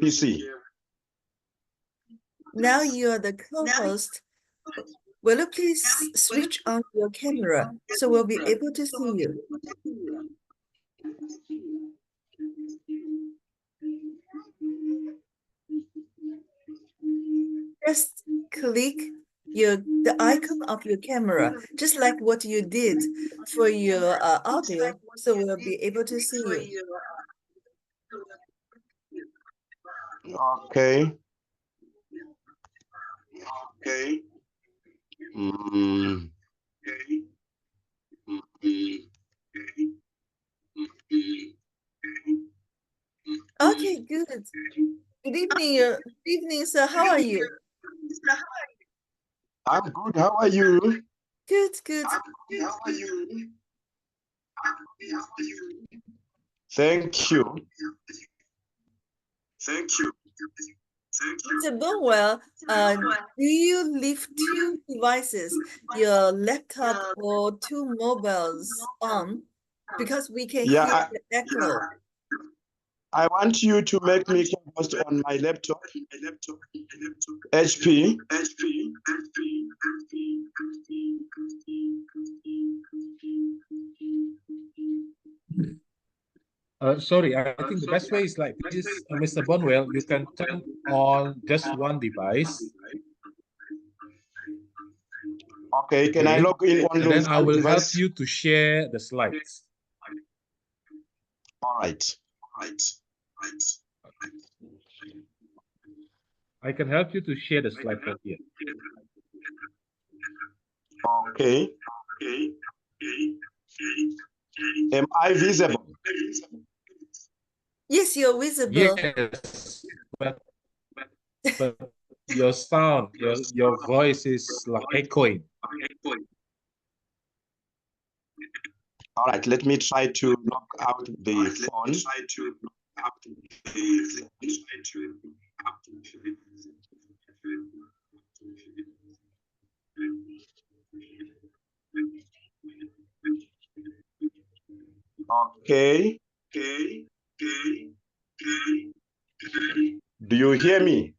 PC. Now you are the co-host. Will you please switch on your camera so we'll be able to see you? Just click the icon of your camera, just like what you did for your audio, so we'll be able to see you. Okay. Okay, good. Good evening, sir. How are you? I'm good. How are you? Good, good. Thank you. Mr. Bonwell, do you leave two devices, your laptop or two mobiles on? Because we can hear the echo. I want you to make me co-host on my laptop, HP. Sorry, I think the best way is like this, Mr. Bonwell, you can turn on just one device. Okay, can I log in on and then I will device? help you to share the slides. All right. I can help you to share the slide from here. Okay. Am I visible? Yes, you're visible. Yes, but your sound, your voice is like echoing. All right, let me try to knock out the phone. Okay. Do you hear me?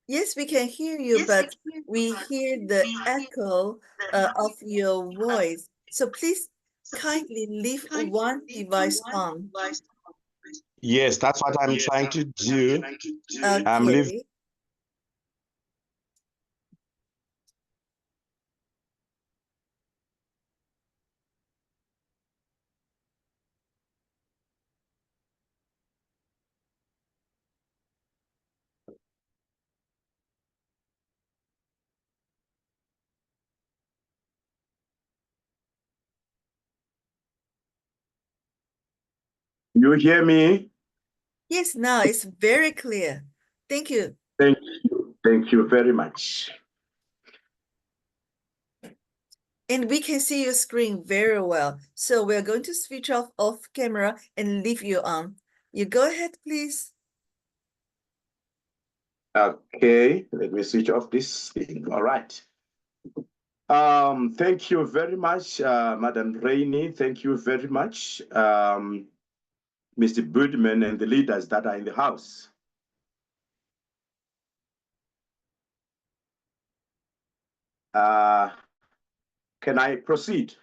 Yes, we can hear you, but we hear the echo of your voice. So please kindly leave one device on. Yes, that's what I'm trying to do. I'm leaving. You hear me? Yes, now it's very clear. Thank you. Thank you. Thank you very much. And we can see your screen very well. So we're going to switch off camera and leave you on. You go ahead, please. Okay, let me switch off this thing. All right. Thank you very much, Madam Rainey. Thank you very much, Mr. Budman and the leaders that are in the house. Can I proceed?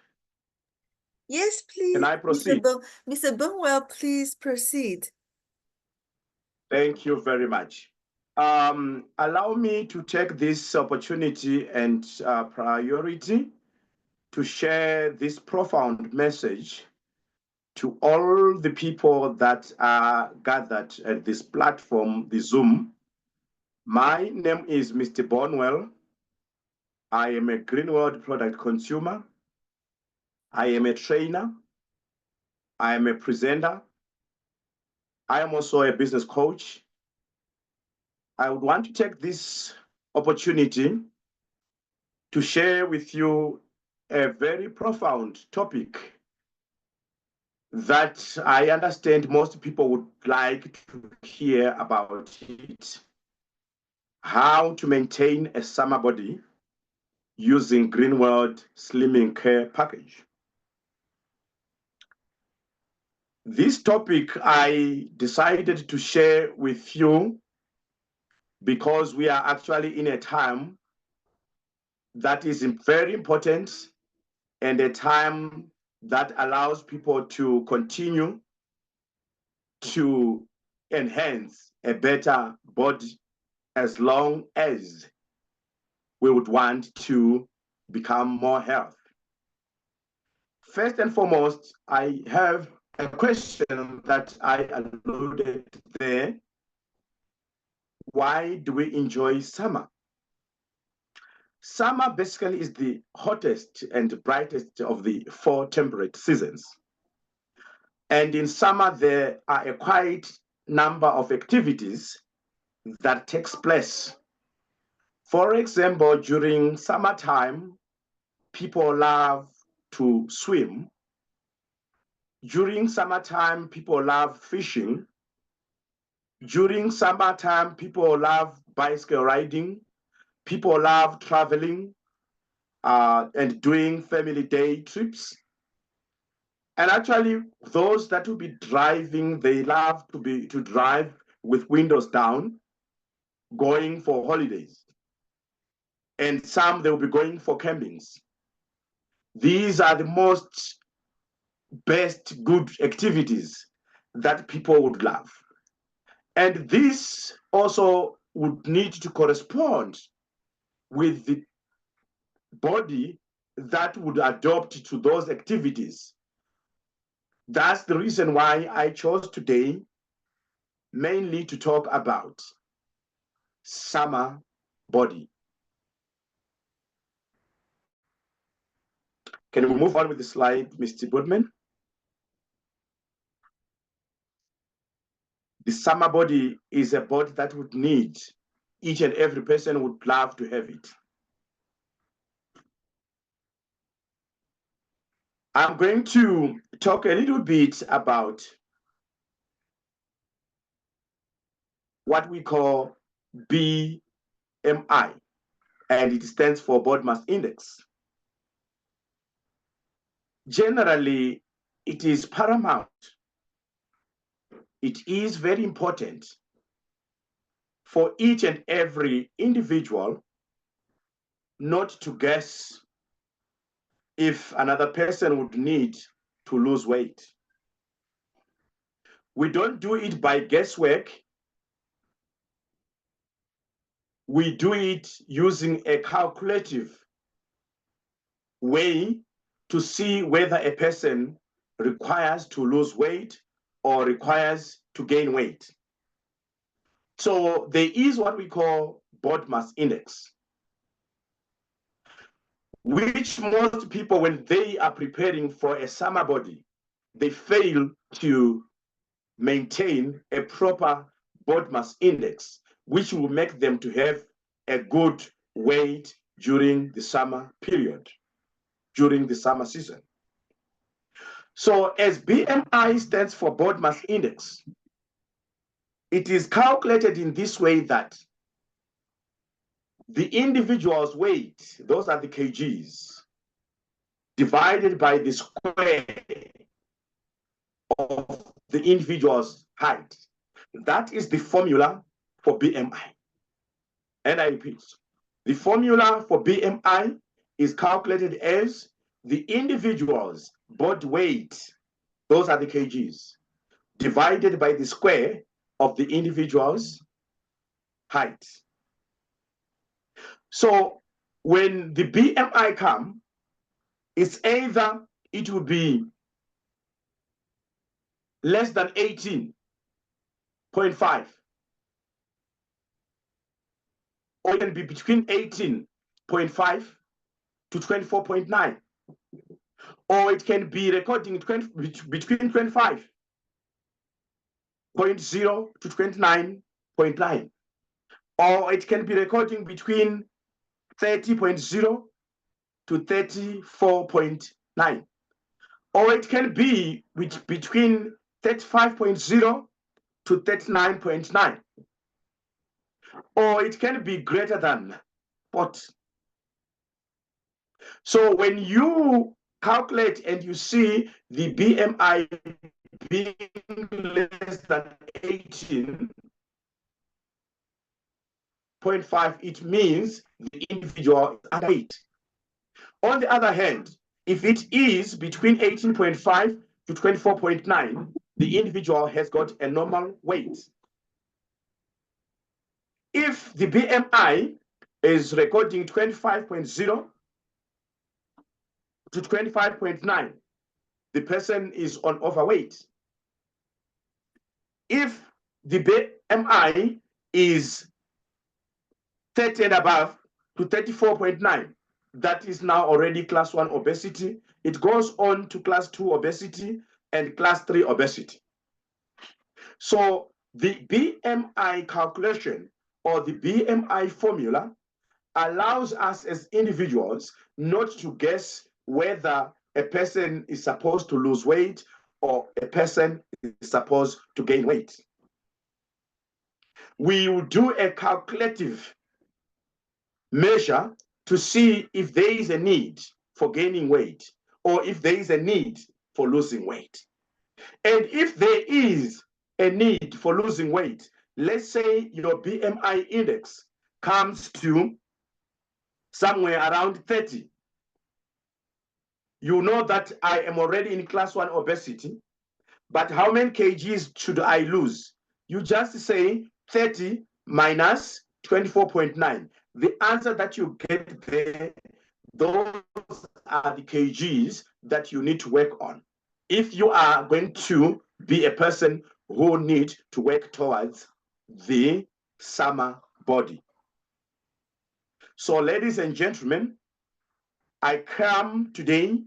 Yes, please. Can I proceed? Mr. Bonwell, please proceed. Thank you very much. Allow me to take this opportunity and priority to share this profound message to all the people that are gathered at this platform, the Zoom. My name is Mr. Bornwell. I am a Green World product consumer. I am a trainer. I am a presenter. I am also a business coach. I would want to take this opportunity to share with you a very profound topic that I understand most people would like to hear about it. How to maintain a summer body using BORNWELL Slimming Care Package. This topic I decided to share with you because we are actually in a time that is very important and a time that allows people to continue to enhance a better body as long as we would want to become more healthy. First and foremost, I have a question that I alluded there. Why do we enjoy summer? Summer basically is the hottest and brightest of the 4 temperate seasons. And in summer, there are a quite number of activities that takes place. For example, during summertime, people love to swim. During summertime, people love fishing. During summertime, people love bicycle riding. People love traveling and doing family day trips. And actually, those that will be driving, they love to drive with windows down, going for holidays. And some, they will be going for campings. These are the most best good activities that people would love. And this also would need to correspond with the body that would adopt to those activities. That's the reason why I chose today mainly to talk about summer body. Can we move on with the slide, Mr. Boardman? The summer body is a body that would need, each and every person would love to have it. I'm going to talk a little bit about what we call BMI, and it stands for body mass index. Generally, it is paramount. It is very important for each and every individual not to guess if another person would need to lose weight. We don't do it by guesswork. We do it using a calculative way to see whether a person requires to lose weight or requires to gain weight. So there is what we call body mass index, which most people, when they are preparing for a summer body, they fail to maintain a proper body mass index, which will make them to have a good weight during the summer period, during the summer season. So as BMI stands for body mass index, it is calculated in this way that the individual's weight, those are the kgs, divided by the square of the individual's height. That is the formula for BMI. And I repeat, the formula for BMI is calculated as the individual's body weight, those are the kgs, divided by the square of the individual's height. So when the BMI comes, it's either it will be less than 18.5, or it can be between 18.5 to 24.9, or it can be recording between 25.0 to 29.9, or it can be recording between 30.0 to 34.9, or it can be between 35.0 to 39.9, or it can be greater than 40. So when you calculate and you see the BMI being less than 18.5, it means the individual is underweight. On the other hand, if it is between 18.5 to 24.9, the individual has got a normal weight. If the BMI is recording 25.0 to 25.9, the person is on overweight. If the BMI is 30 and above to 34.9, that is now already class 1 obesity. It goes on to class 2 obesity and class 3 obesity. So the BMI calculation or the BMI formula allows us as individuals not to guess whether a person is supposed to lose weight or a person is supposed to gain weight. We will do a calculative measure to see if there is a need for gaining weight or if there is a need for losing weight. And if there is a need for losing weight, let's say your BMI index comes to somewhere around 30. You know that I am already in class 1 obesity, but how many kgs should I lose? You just say 30 minus 24.9. The answer that you get there, those are the kgs that you need to work on. If you are going to be a person who needs to work towards the summer body. So ladies and gentlemen, I come today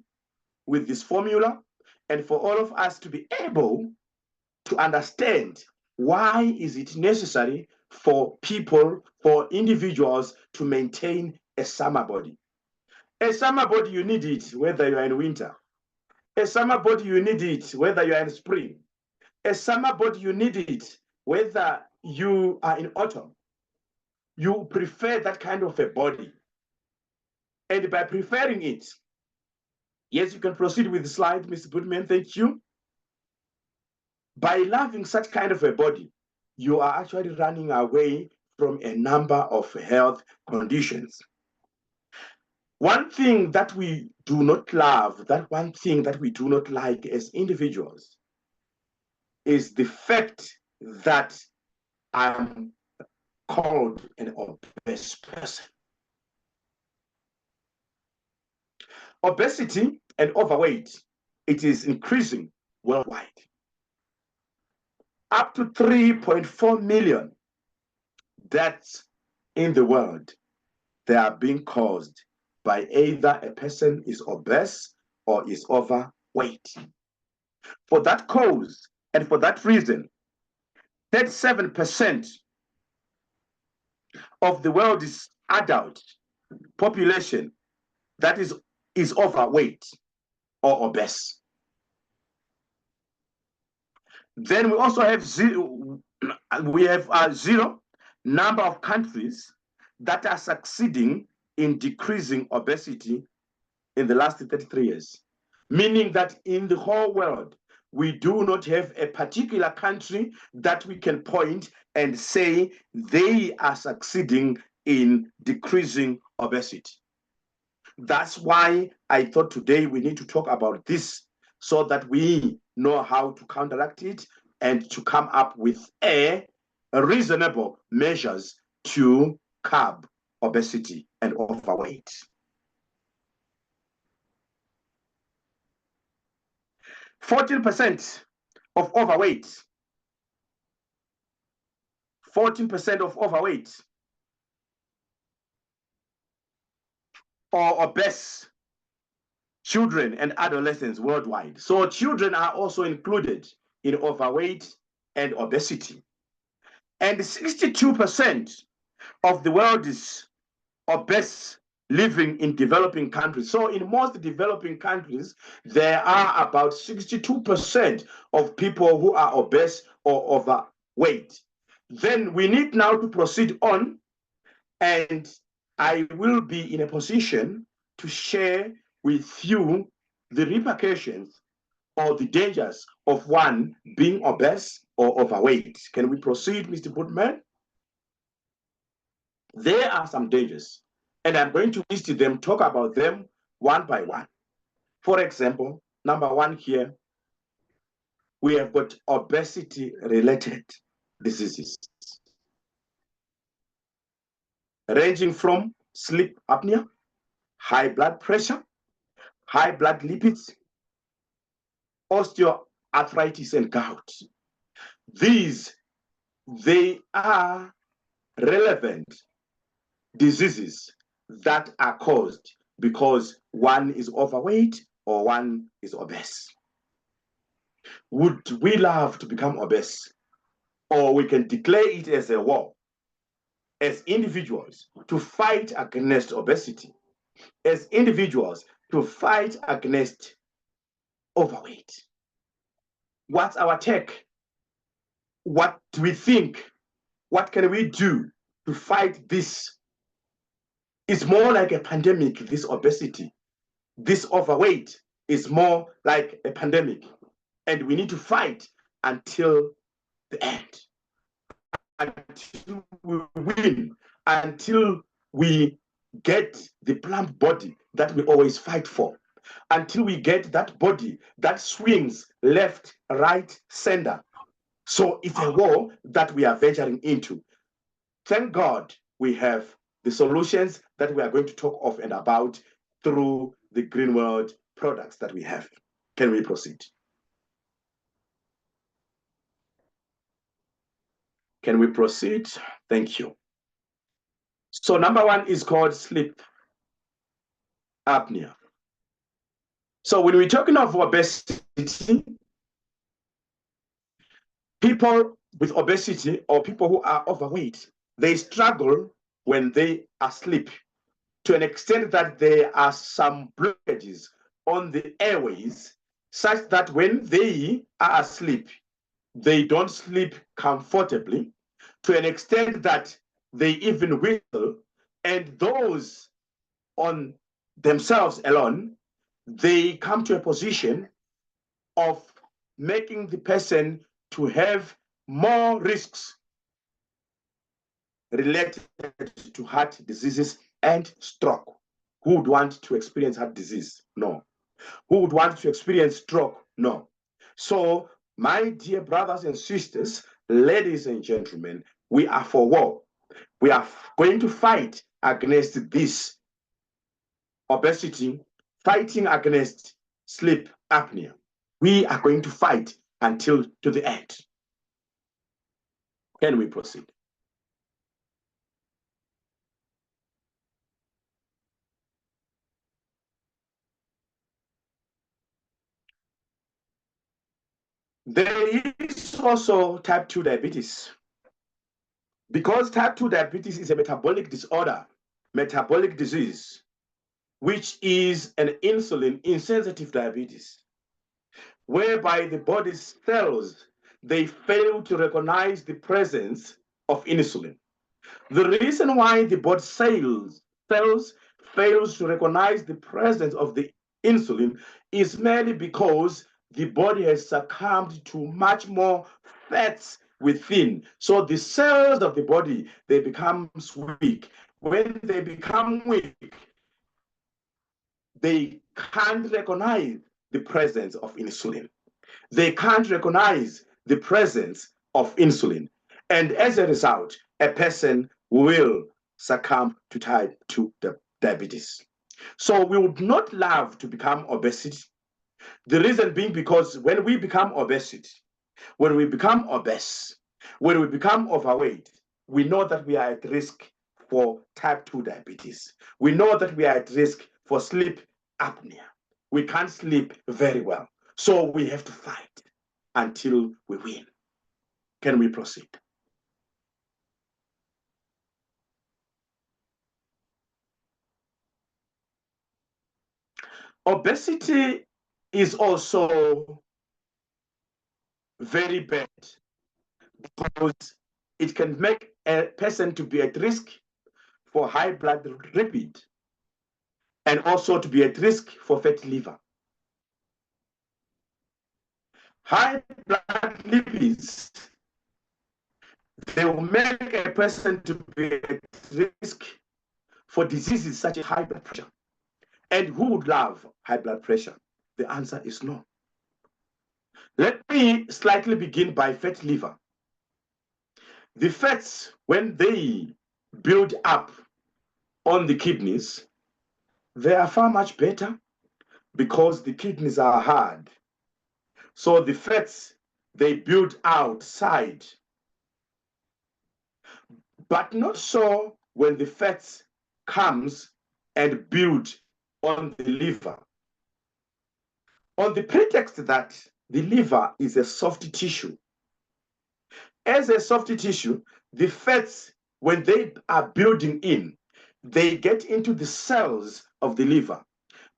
with this formula and for all of us to be able to understand why is it necessary for people, for individuals to maintain a summer body. A summer body, you need it whether you are in winter. A summer body, you need it whether you are in spring. A summer body, you need it whether you are in autumn. You prefer that kind of a body. And by preferring it, yes, you can proceed with the slide, Mr. Goodman, thank you. By loving such kind of a body, you are actually running away from a number of health conditions. One thing that we do not love, that one thing that we do not like as individuals is the fact that I'm called an obese person. Obesity and overweight, it is increasing worldwide. Up to 3.4 million deaths in the world, they are being caused by either a person is obese or is overweight. For that cause and for that reason, 37% of the world's adult population that is overweight or obese. Then we also have zero number of countries that are succeeding in decreasing obesity in the last 33 years, meaning that in the whole world, we do not have a particular country that we can point and say they are succeeding in decreasing obesity. That's why I thought today we need to talk about this so that we know how to counteract it and to come up with reasonable measures to curb obesity and overweight. 14% of overweight. 14% of overweight or obese children and adolescents worldwide. So children are also included in overweight and obesity. And 62% of the world is obese living in developing countries. So in most developing countries, there are about 62% of people who are obese or overweight. Then we need now to proceed on, and I will be in a position to share with you the repercussions or the dangers of one being obese or overweight. Can we proceed, Mr. Boardman? There are some dangers, and I'm going to list them, talk about them one by one. For example, number one here, we have got obesity-related diseases, ranging from sleep apnea, high blood pressure, high blood lipids, osteoarthritis, and gout. These, they are relevant diseases that are caused because one is overweight or one is obese. Would we love to become obese? Or we can declare it as a war as individuals to fight against obesity, as individuals to fight against overweight. What's our take? What do we think? What can we do to fight this? It's more like a pandemic, this obesity. This overweight is more like a pandemic. And we need to fight until the end, until we win, until we get the plump body that we always fight for, until we get that body that swings left, right, center. So it's a war that we are venturing into. Thank God we have the solutions that we are going to talk of and about through the Green World products that we have. Can we proceed? Can we proceed? Thank you. So number one is called sleep apnea. So when we're talking of obesity, people with obesity or people who are overweight, they struggle when they are asleep to an extent that there are some blockages on the airways such that when they are asleep, they don't sleep comfortably to an extent that they even whistle, and those on themselves alone, they come to a position of making the person to have more risks related to heart diseases and stroke. Who would want to experience heart disease? No. Who would want to experience stroke? No. So, my dear brothers and sisters, ladies and gentlemen, we are for war. We are going to fight against this obesity, fighting against sleep apnea. We are going to fight until to the end. Can we proceed? There is also type 2 diabetes. Because type 2 diabetes is a metabolic disorder, metabolic disease, which is an insulin-insensitive diabetes, whereby the body's cells, they fail to recognize the presence of insulin. The reason why the body cells fails to recognize the presence of the insulin is merely because the body has succumbed to much more fats within. So the cells of the body, they become weak. When they become weak, they can't recognize the presence of insulin. They can't recognize the presence of insulin. And as a result, a person will succumb to type 2 diabetes. So we would not love to become obesity. The reason being because when we become obesity, when we become obese, when we become overweight, we know that we are at risk for type 2 diabetes. We know that we are at risk for sleep apnea. We can't sleep very well. So we have to fight until we win. Can we proceed? Obesity is also very bad because it can make a person to be at risk for high blood lipid and also to be at risk for fatty liver. High blood lipids, they will make a person to be at risk for diseases such as high blood pressure. And who would love high blood pressure? The answer is no. Let me slightly begin by fat liver. The fats, when they build up on the kidneys, they are far much better because the kidneys are hard. So the fats, they build outside. But not so when the fats comes and build on the liver. On the pretext that the liver is a soft tissue. As a soft tissue, the fats, when they are building in, they get into the cells of the liver,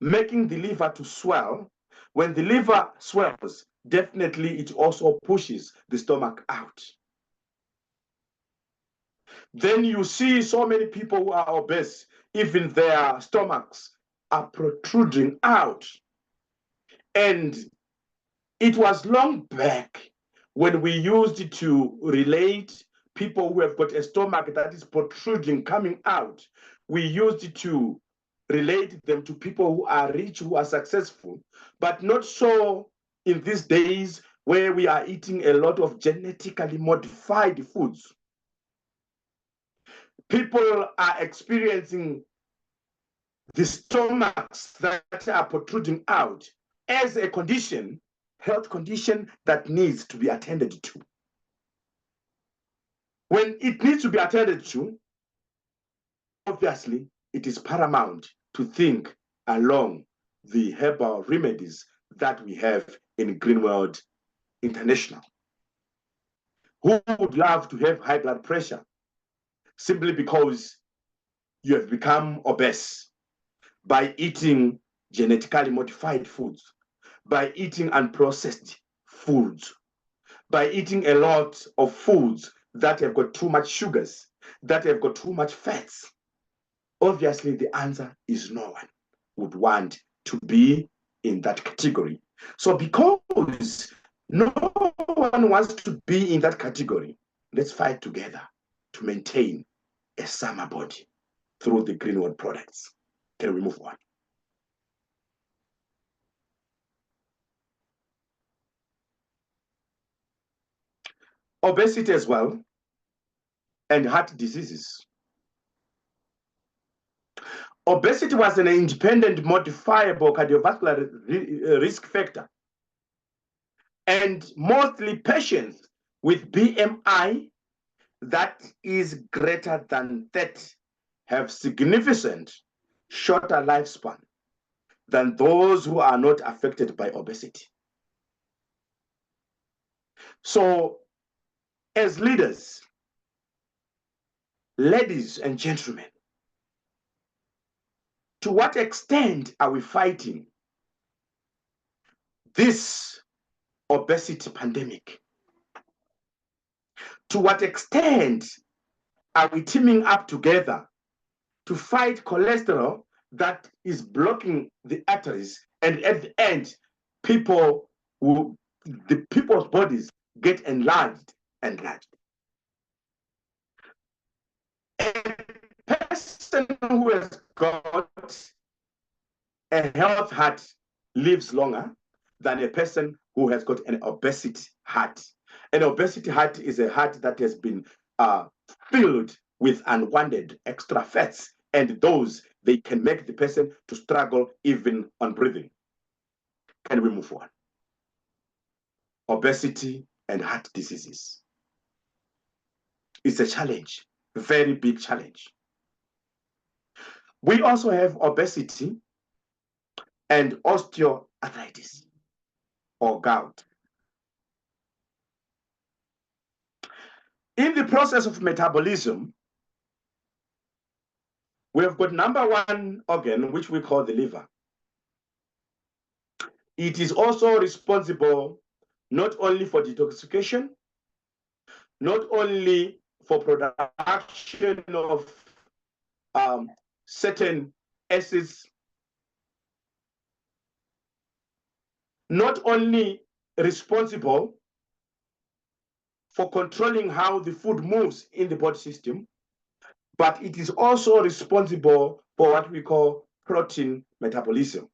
making the liver to swell. When the liver swells, definitely it also pushes the stomach out. Then you see so many people who are obese, even their stomachs are protruding out. And it was long back when we used to relate people who have got a stomach that is protruding, coming out. We used to relate them to people who are rich, who are successful, but not so in these days where we are eating a lot of genetically modified foods. People are experiencing the stomachs that are protruding out as a condition, health condition that needs to be attended to. When it needs to be attended to, obviously, it is paramount to think along the herbal remedies that we have in Greenworld International. Who would love to have high blood pressure simply because you have become obese by eating genetically modified foods, by eating unprocessed foods, by eating a lot of foods that have got too much sugars, that have got too much fats? Obviously, the answer is no one would want to be in that category. So because no one wants to be in that category, let's fight together to maintain a summer body through the Greenworld products. Can we move on? Obesity as well, and heart diseases. Obesity was an independent modifiable cardiovascular risk factor. And mostly patients with BMI that is greater than 30 have significant shorter lifespan than those who are not affected by obesity. So, as leaders, ladies and gentlemen, to what extent are we fighting this obesity pandemic? To what extent are we teaming up together to fight cholesterol that is blocking the arteries, and at the end, people's bodies get enlarged? A person who has got a health heart lives longer than a person who has got an obesity heart. An obesity heart is a heart that has been filled with unwanted extra fats, and those, they can make the person to struggle even on breathing. Can we move on? Obesity and heart diseases. It's a challenge, a very big challenge. We also have obesity and osteoarthritis or gout. In the process of metabolism, we have got number one organ, which we call the liver. It is also responsible not only for detoxification, not only for production of certain acids not only responsible for controlling how the food moves in the body system, but it is also responsible for what we call protein metabolism.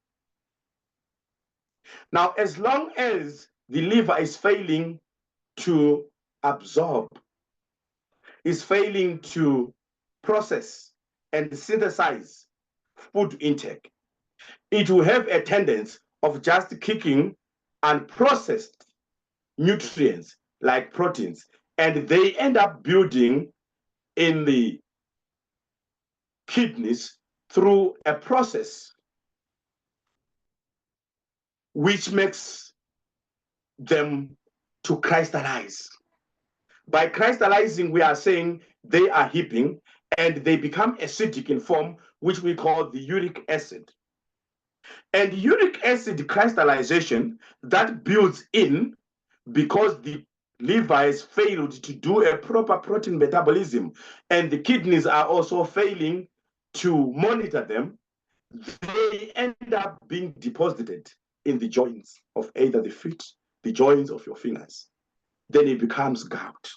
Now, as long as the liver is failing to absorb, is failing to process and synthesize food intake, it will have a tendency of just kicking unprocessed nutrients like proteins, and they end up building in the kidneys through a process which makes them to crystallize. By crystallizing, we are saying they are heaping and they become acidic in form, which we call the uric acid. And uric acid crystallization that builds in because the liver has failed to do a proper protein metabolism and the kidneys are also failing to monitor them, they end up being deposited in the joints of either the feet, the joints of your fingers. Then it becomes gout.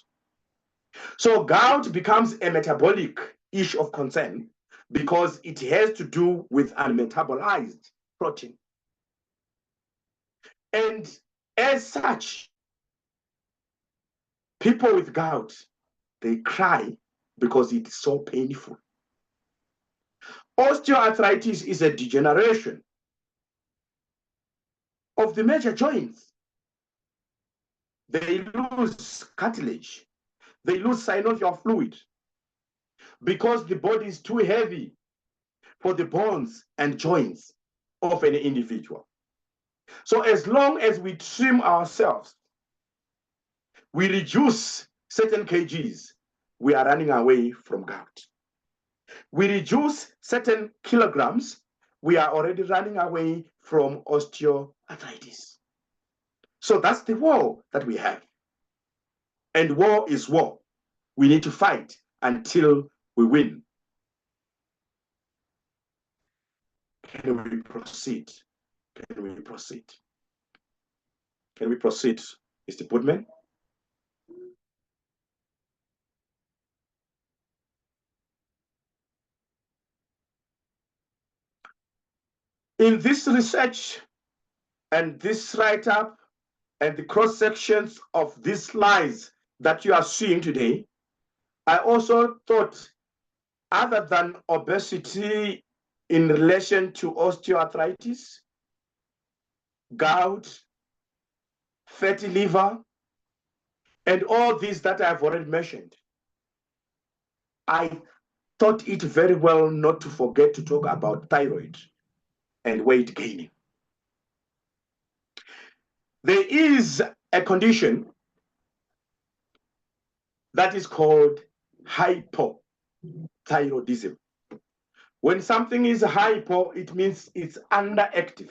So gout becomes a metabolic issue of concern because it has to do with unmetabolized protein. And as such, people with gout, they cry because it is so painful. Osteoarthritis is a degeneration of the major joints. They lose cartilage, they lose synovial fluid because the body is too heavy for the bones and joints of an individual. So as long as we trim ourselves, we reduce certain kgs, we are running away from gout. We reduce certain kilograms, we are already running away from osteoarthritis. So that's the war that we have. And war is war. We need to fight until we win. Can we proceed? Can we proceed? Can we proceed, Mr. Putman? In this research and this write-up and the cross-sections of these slides that you are seeing today, I also thought, other than obesity in relation to osteoarthritis, gout, fatty liver, and all these that I've already mentioned, I thought it very well not to forget to talk about thyroid and weight gaining. There is a condition that is called hypothyroidism. When something is hypo, it means it's underactive.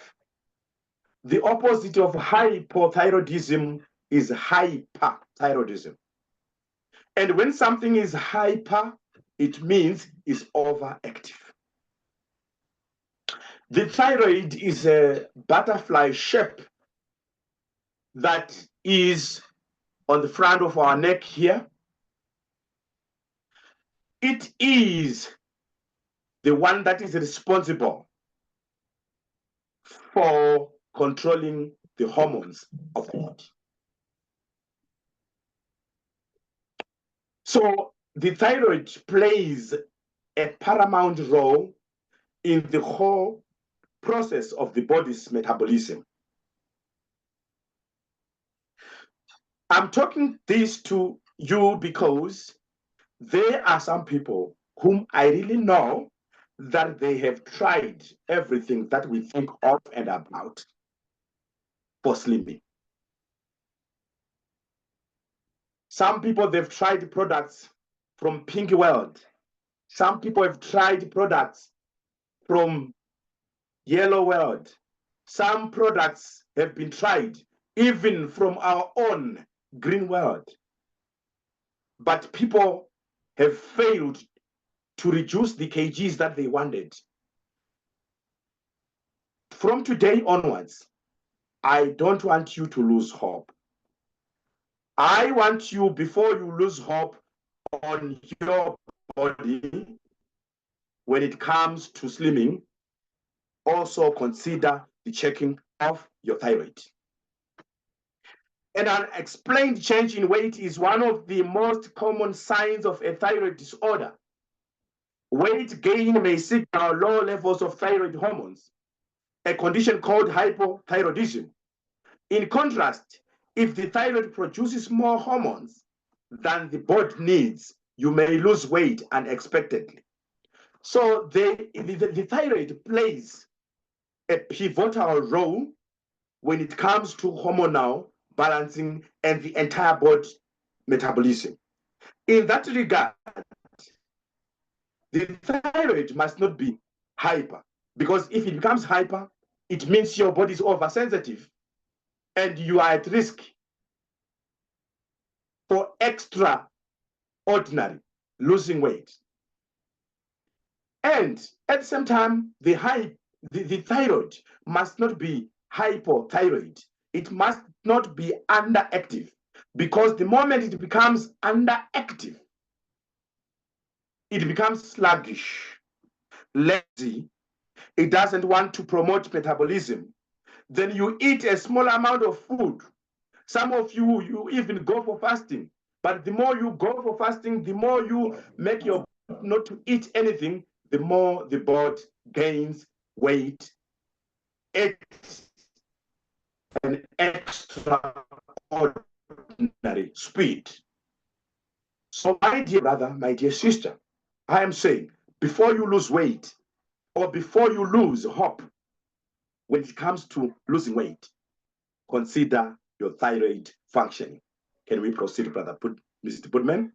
The opposite of hypothyroidism is hyperthyroidism. And when something is hyper, it means it's overactive. The thyroid is a butterfly shape that is on the front of our neck here. It is the one that is responsible for controlling the hormones of the body. So the thyroid plays a paramount role in the whole process of the body's metabolism. I'm talking this to you because there are some people whom I really know that they have tried everything that we think of and about for slimming. Some people, they've tried products from Pink World. Some people have tried products from Yellow World. Some products have been tried even from our own Green World. But people have failed to reduce the kgs that they wanted. From today onwards, I don't want you to lose hope. I want you, before you lose hope on your body, when it comes to slimming, also consider the checking of your thyroid. An unexplained change in weight is one of the most common signs of a thyroid disorder. Weight gain may signal low levels of thyroid hormones, a condition called hypothyroidism. In contrast, if the thyroid produces more hormones than the body needs, you may lose weight unexpectedly. So the thyroid plays a pivotal role when it comes to hormonal balancing and the entire body metabolism. In that regard, the thyroid must not be hyper, because if it becomes hyper, it means your body is oversensitive and you are at risk for extraordinary losing weight. And at the same time, the thyroid must not be hypothyroid. It must not be underactive, because the moment it becomes underactive, it becomes sluggish, lazy. It doesn't want to promote metabolism. Then you eat a small amount of food. Some of you even go for fasting. But the more you go for fasting, the more you make your body not to eat anything, the more the body gains weight at an extraordinary speed. So, my dear brother, my dear sister, I am saying, before you lose weight or before you lose hope when it comes to losing weight, consider your thyroid functioning. Can we proceed, Brother Mr. Putman?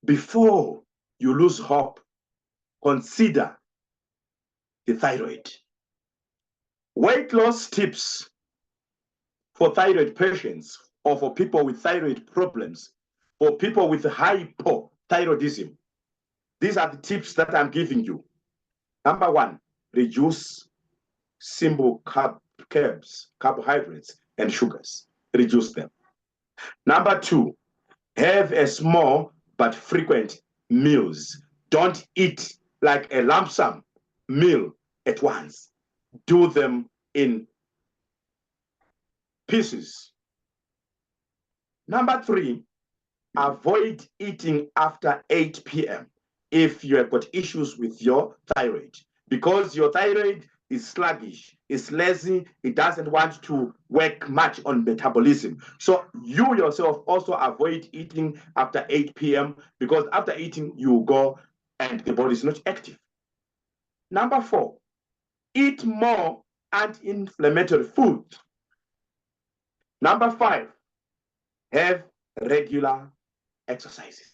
Before you lose hope, consider the thyroid. Weight loss tips for thyroid patients or for people with thyroid problems, for people with hypothyroidism. These are the tips that I'm giving you. Number one, reduce simple carbs, carbohydrates, and sugars. Reduce them. Number two, have a small but frequent meals. Don't eat like a lump sum meal at once. Do them in pieces. Number three, avoid eating after 8 p.m. if you have got issues with your thyroid, because your thyroid is sluggish, it's lazy, it doesn't want to work much on metabolism. So you yourself also avoid eating after 8 p.m. because after eating, you go and the body is not active. Number four, eat more anti-inflammatory food. Number five, have regular exercises.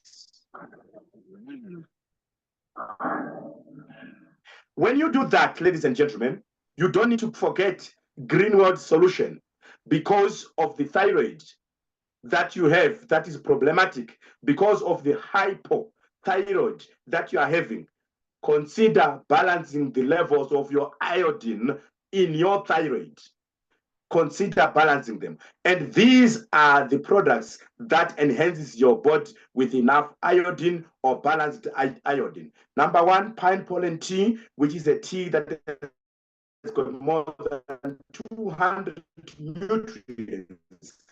When you do that, ladies and gentlemen, you don't need to forget Greenwood solution because of the thyroid that you have that is problematic, because of the hypothyroid that you are having. Consider balancing the levels of your iodine in your thyroid. Consider balancing them. And these are the products that enhances your body with enough iodine or balanced iodine. Number one, pine pollen tea, which is a tea that has got more than 200 nutrients.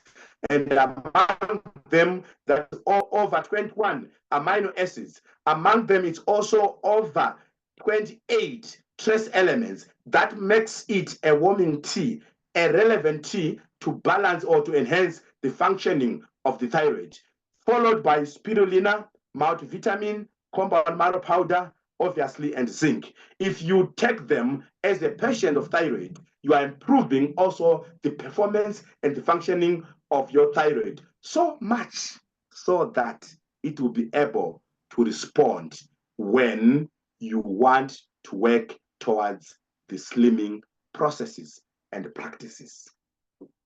And among them, that's over 21 amino acids. Among them, it's also over 28 trace elements. That makes it a warming tea, a relevant tea to balance or to enhance the functioning of the thyroid, followed by spirulina, multivitamin, compound marrow powder, obviously, and zinc. If you take them as a patient of thyroid, you are improving also the performance and the functioning of your thyroid so much so that it will be able to respond when you want to work towards the slimming processes and practices.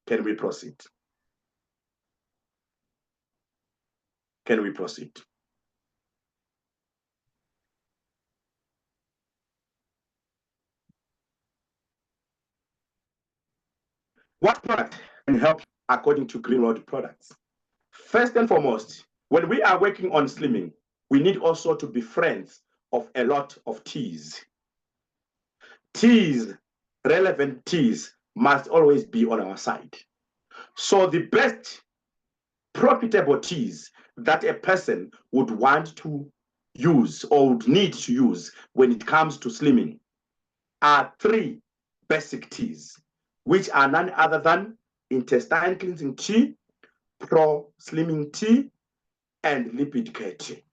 Can we proceed? Can we proceed? What product can help according to Greenwood products? First and foremost, when we are working on slimming, we need also to be friends of a lot of teas. Teas, relevant teas, must always be on our side. So the best profitable teas that a person would want to use or would need to use when it comes to slimming are 3 basic teas, which are none other than intestine cleansing tea, pro slimming tea, and lipid care tea.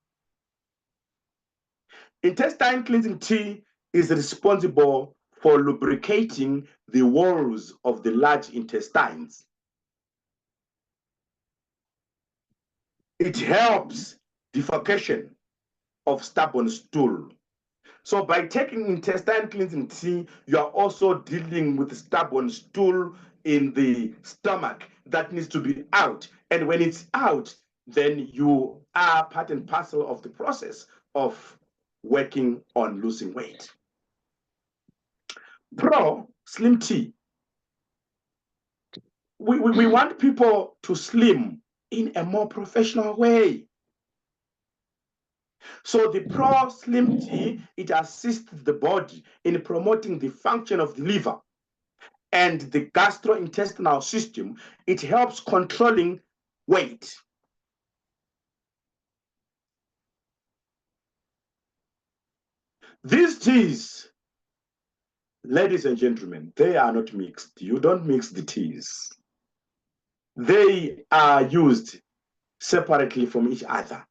Intestine cleansing tea is responsible for lubricating the walls of the large intestines. It helps defecation of stubborn stool. So by taking intestine cleansing tea, you are also dealing with stubborn stool in the stomach that needs to be out. And when it's out, then you are part and parcel of the process of working on losing weight. Pro slim tea. We want people to slim in a more professional way. So the Pro Slim Tea, it assists the body in promoting the function of the liver and the gastrointestinal system. It helps controlling weight. These teas, ladies and gentlemen, they are not mixed. You don't mix the teas. They are used separately from each other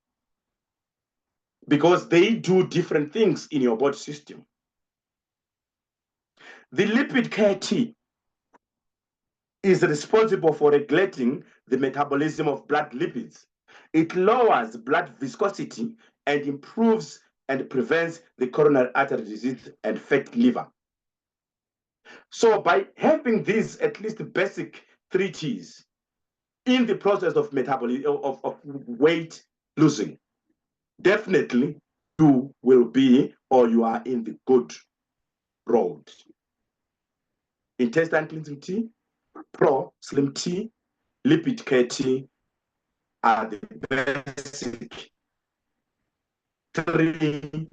because they do different things in your body system. The lipid care tea is responsible for regulating the metabolism of blood lipids. It lowers blood viscosity and improves and prevents the coronary artery disease and fatty liver. So by having these at least basic 3 T's in the process of metabolism of weight losing, definitely you will be, or you are in the good road. Intestine cleansing tea, Pro Slim tea, lipid care tea are the basic 3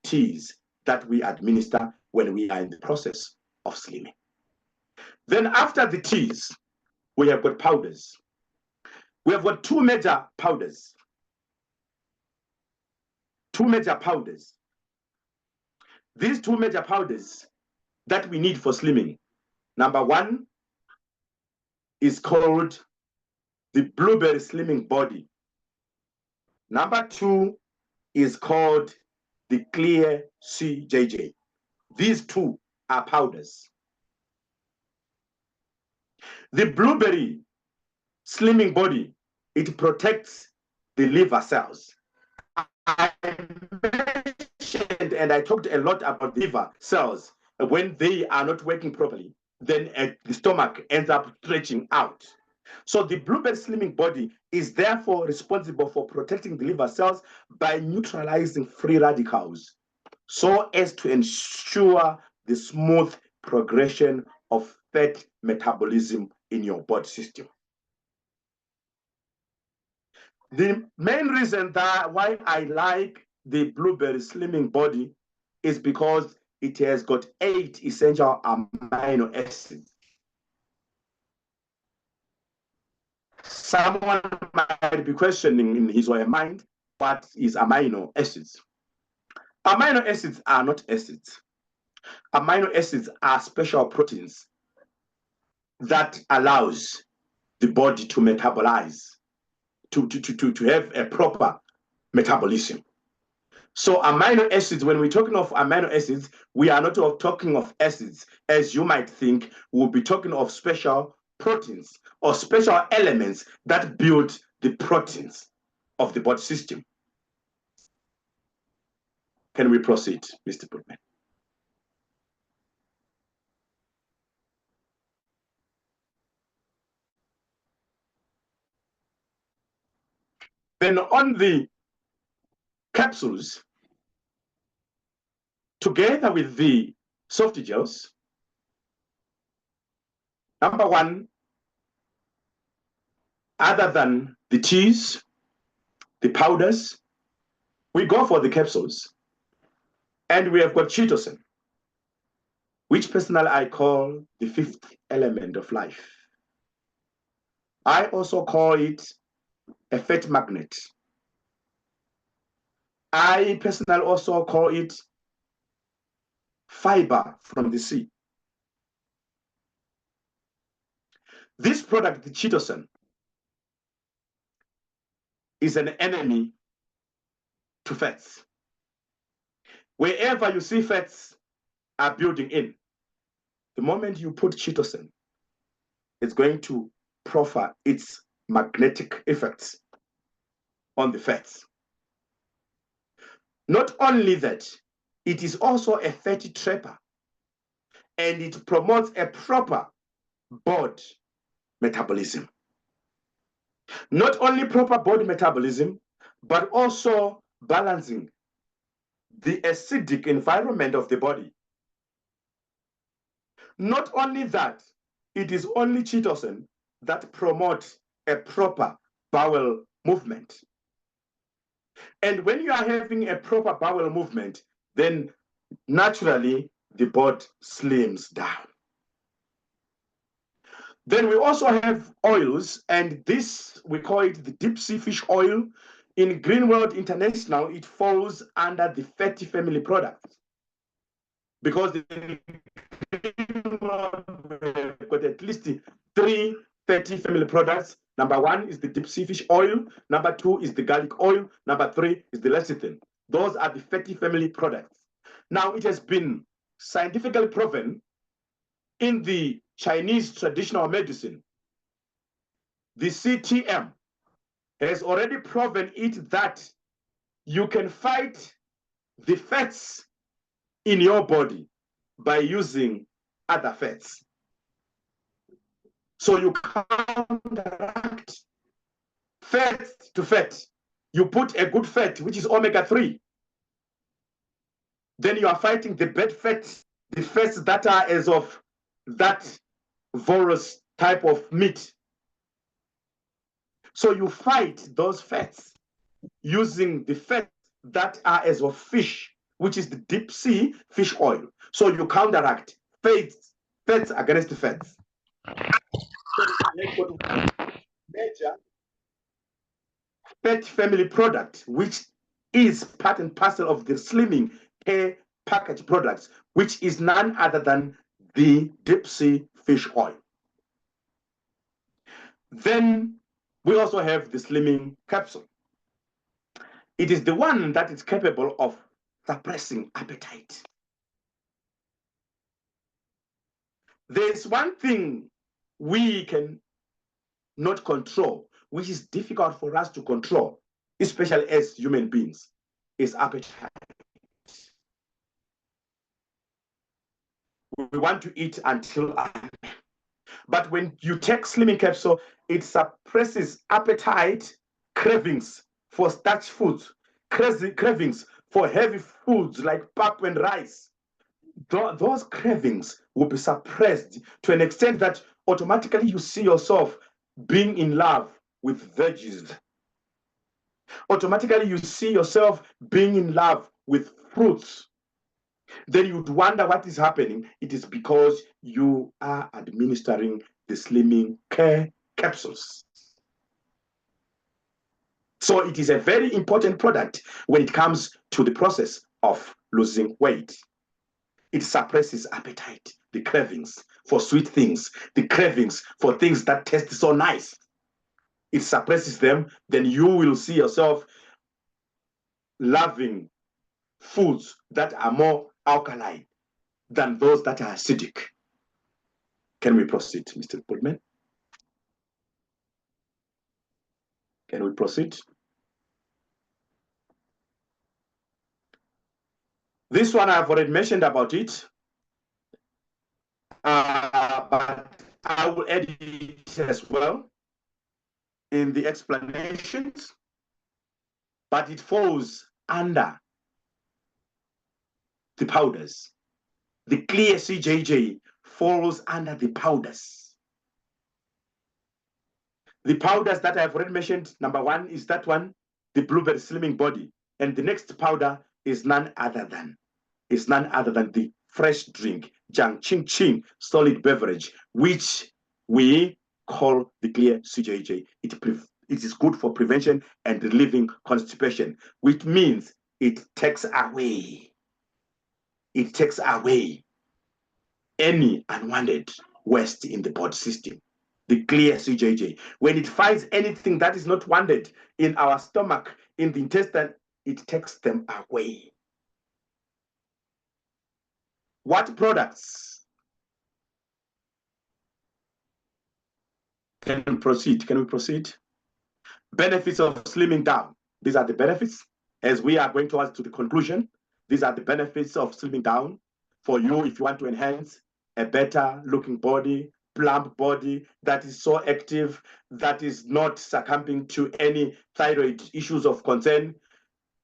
teas that we administer when we are in the process of slimming. Then after the teas, we have got powders. We have got 2 major powders. 2 major powders. These 2 major powders that we need for slimming. Number 1 is called the Blueberry Slimming Body. Number 2 is called the Clear CJJ. These 2 are powders. The Blueberry Slimming Body, it protects the liver cells. I mentioned and I talked a lot about the liver cells. When they are not working properly, then the stomach ends up stretching out. So the Blueberry Slimming Body is therefore responsible for protecting the liver cells by neutralizing free radicals, so as to ensure the smooth progression of fat metabolism in your body system. The main reason that why I like the Blueberry Slimming Body is because it has got 8 essential amino acids. Someone might be questioning in his or her mind, what is amino acids? Amino acids are not acids. Amino acids are special proteins that allows the body to metabolize, to have a proper metabolism. So amino acids, when we're talking of amino acids, we are not talking of acids, as you might think. We'll be talking of special proteins or special elements that build the proteins of the body system. Can we proceed, Mr. Putman? Then on the capsules, together with the soft gels, Number one, other than the teas, the powders, we go for the capsules. And we have got chitosan, which personally I call the fifth element of life. I also call it a fat magnet. I personally also call it fiber from the sea. This product, the chitosan, is an enemy to fats. Wherever you see fats are building in, the moment you put chitosan, it's going to proffer its magnetic effects on the fats. Not only that, it is also a fatty trapper, and it promotes a proper body metabolism. Not only proper body metabolism, but also balancing the acidic environment of the body. Not only that, it is only chitosan that promotes a proper bowel movement. And when you are having a proper bowel movement, then naturally the body slims down. Then we also have oils, and this, we call it the deep sea fish oil. In Greenworld International, it falls under the fatty family products, because in Greenworld, we've got at least 3 fatty family products. Number 1 is the deep sea fish oil. Number 2 is the garlic oil. Number 3 is the lecithin. Those are the fatty family products. Now, it has been scientifically proven in the Chinese traditional medicine, the CTM has already proven it that you can fight the fats in your body by using other fats. So you counteract fat to fat. You put a good fat, which is omega-3. Then you are fighting the bad fats, the fats that are as of that virus type of meat. So you fight those fats using the fats that are as of fish, which is the deep sea fish oil. So you counteract fats against the fats. Major fat family product, which is part and parcel of the slimming care package products, which is none other than the deep sea fish oil. Then we also have the slimming capsule. It is the one that is capable of suppressing appetite. There's one thing we can not control, which is difficult for us to control, especially as human beings, is appetite. We want to eat until but when you take slimming capsule, it suppresses appetite, cravings for starch foods, cravings for heavy foods like pap and rice. Those cravings will be suppressed to an extent that automatically you see yourself being in love with veggies. Automatically you see yourself being in love with fruits. Then you'd wonder what is happening. It is because you are administering the slimming care capsules. So it is a very important product when it comes to the process of losing weight. It suppresses appetite, the cravings for sweet things, the cravings for things that taste so nice. It suppresses them, then you will see yourself loving foods that are more alkaline than those that are acidic. Can we proceed, Mr. Goodman? Can we proceed? This one I've already mentioned about it, but I will add it as well in the explanations, but it falls under the powders. The clear CJJ falls under the powders. The powders that I've already mentioned, number one is that one, the blueberry slimming body. And the next powder is none other than the fresh drink, Jiang Ching Ching solid beverage, which we call the clear CJJ. It is good for prevention and relieving constipation, which means it takes away any unwanted waste in the body system. The clear CJJ. When it finds anything that is not wanted in our stomach, in the intestine, it takes them away. What products? Can we proceed? Benefits of slimming down. These are the benefits. As we are going towards to the conclusion, these are the benefits of slimming down for you if you want to enhance a better looking body, plump body that is so active, that is not succumbing to any thyroid issues of concern.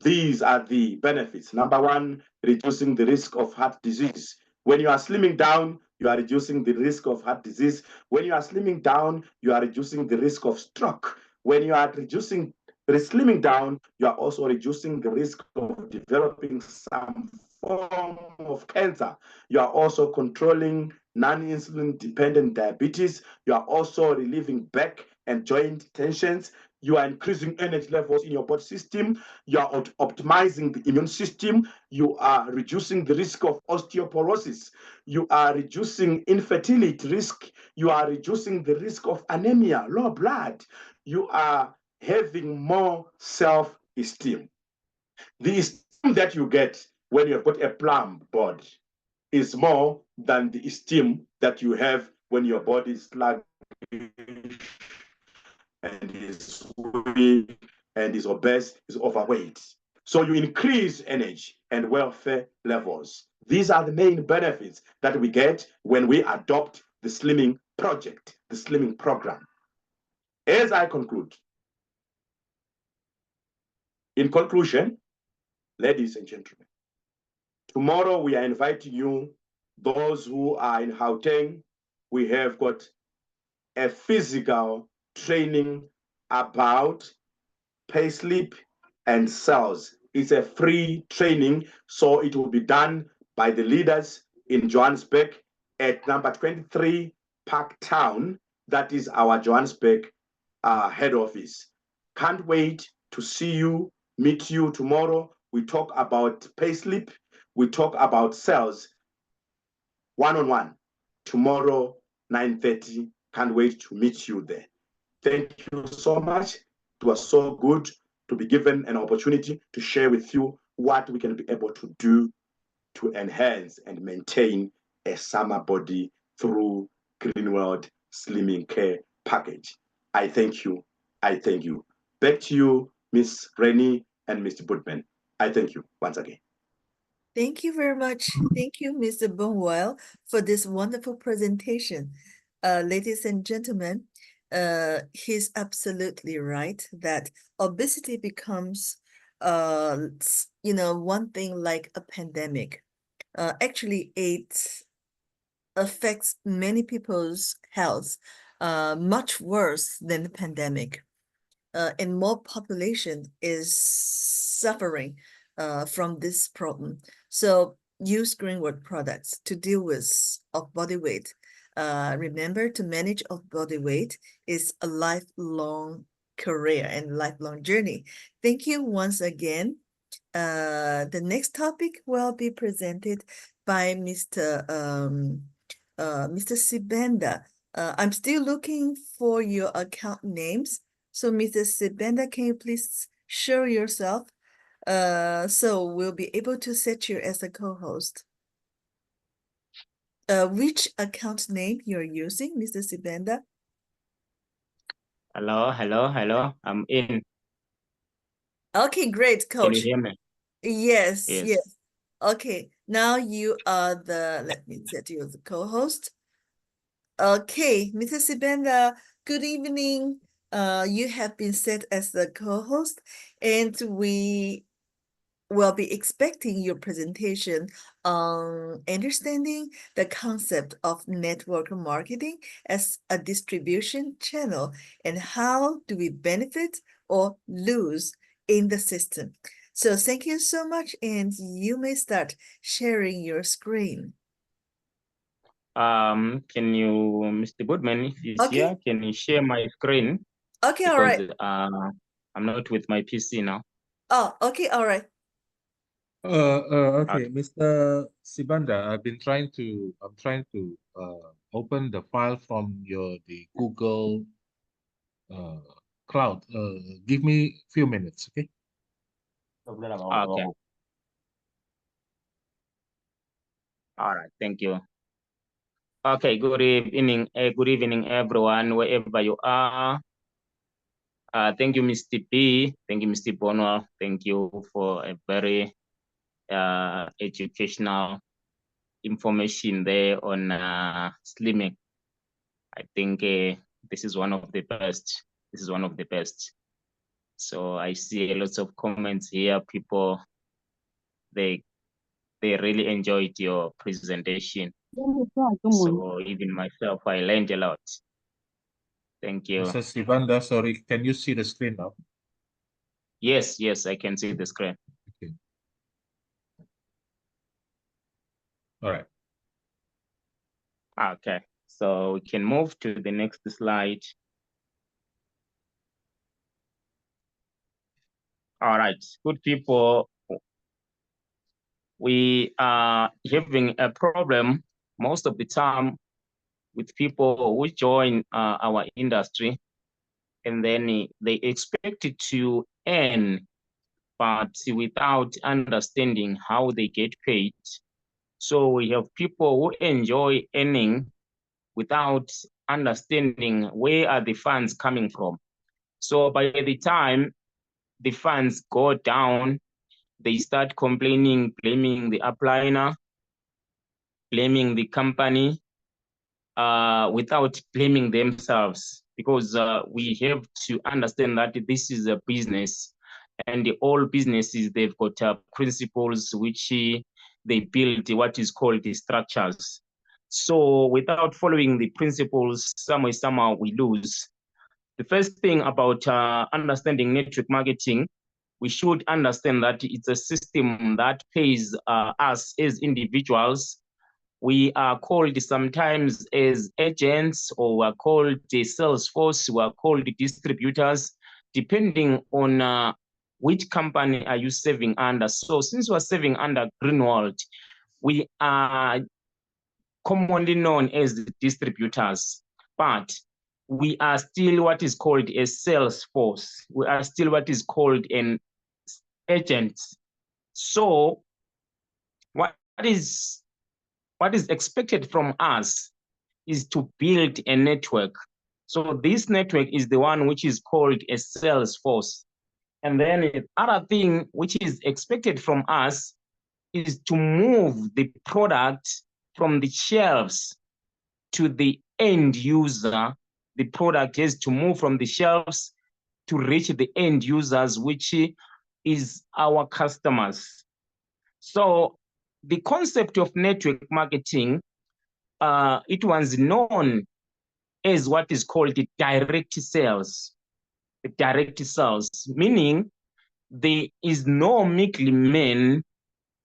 These are the benefits. Number one, reducing the risk of heart disease. When you are slimming down, you are reducing the risk of heart disease. When you are slimming down, you are reducing the risk of stroke. When you are slimming down, you are also reducing the risk of developing some form of cancer. You are also controlling non-insulin dependent diabetes. You are also relieving back and joint tensions. You are increasing energy levels in your body system. You are optimizing the immune system. You are reducing the risk of osteoporosis. You are reducing infertility risk. You are reducing the risk of anemia, low blood. You are having more self-esteem. The esteem that you get when you've got a plump body is more than the esteem that you have when your body is sluggish and is weak and is obese, is overweight. So you increase energy and welfare levels. These are the main benefits that we get when we adopt the slimming project, the slimming program. As I conclude, in conclusion, ladies and gentlemen, tomorrow we are inviting you, those who are in Gauteng, we have got a physical training about payslip and cells. It's a free training, so it will be done by the leaders in Johannesburg at number 23 Park Town. That is our Johannesburg head office. Can't wait to see you, meet you tomorrow. We talk about payslip, we talk about cells, one-on-one, tomorrow, 9:30. Can't wait to meet you there. Thank you so much. It was so good to be given an opportunity to share with you what we can be able to do to enhance and maintain a summer body through Greenworld Slimming Care Package. I thank you. I thank you. Back to you, Miss Rennie and Mr. Bootman. I thank you once again. Thank you very much. Thank you, Mr. BORNWELL, for this wonderful presentation. Ladies and gentlemen, he's absolutely right that obesity becomes, one thing like a pandemic. Actually, it affects many people's health much worse than the pandemic. And more population is suffering from this problem. So use Greenwood products to deal with of body weight. Remember, to manage of body weight is a lifelong career and lifelong journey. Thank you once again. The next topic will be presented by Mr. Sibanda. I'm still looking for your account names. So Mr. Sibanda, can you please show yourself? So we'll be able to set you as a co-host. Which account name you're using, Mr. Sibanda? Hello. I'm in. Okay, great, Coach. Can you hear me? Yes. Yes. Okay, now you are let me set you as a co-host. Okay, Mr. Sibanda, good evening. You have been set as the co-host, and we will be expecting your presentation on understanding the concept of network marketing as a distribution channel and how do we benefit or lose in the system. So thank you so much, and you may start sharing your screen. Can you, Mr. Goodman, if he's Okay. here, can you share my screen? Okay, all Because right. I'm not with my PC now. Oh, okay, all right. Okay, Mr. Sibanda, I'm trying to open the file from the Google Cloud. Give me a few minutes, okay? Okay. All right, thank you. Okay, good evening, everyone, wherever you are. Thank you, Mr. B. Thank you, Mr. BORNWELL. Thank you for a very educational information there on slimming. I think this is one of the best. This is one of the best. So I see lots of comments here. People, they really enjoyed your presentation. So even myself, I learned a lot. Thank you. Mr. Sibanda, sorry, can you see the screen now? Yes, yes, I can see the screen. Okay. All right. Okay, so we can move to the next slide. All right, good people. We are having a problem most of the time with people who join our industry, and then they expect to earn, but without understanding how they get paid. So we have people who enjoy earning without understanding where are the funds coming from. So by the time the funds go down, they start complaining, blaming the upliner, blaming the company, without blaming themselves, because we have to understand that this is a business, and all businesses, they've got principles which they build what is called the structures. So without following the principles, somehow we lose. The first thing about understanding network marketing, we should understand that it's a system that pays us as individuals. We are called sometimes as agents, or we're called the sales force, we're called distributors, depending on which company are you serving under. So since we're serving under Greenwald, we are commonly known as the distributors, but we are still what is called a sales force. We are still what is called an agent. So what is expected from us is to build a network. So this network is the one which is called a sales force. And then the other thing which is expected from us is to move the product from the shelves to the end user. The product is to move from the shelves to reach the end users, which is our customers. So the concept of network marketing, it was known as what is called the direct sales. The direct sales, meaning there is no middleman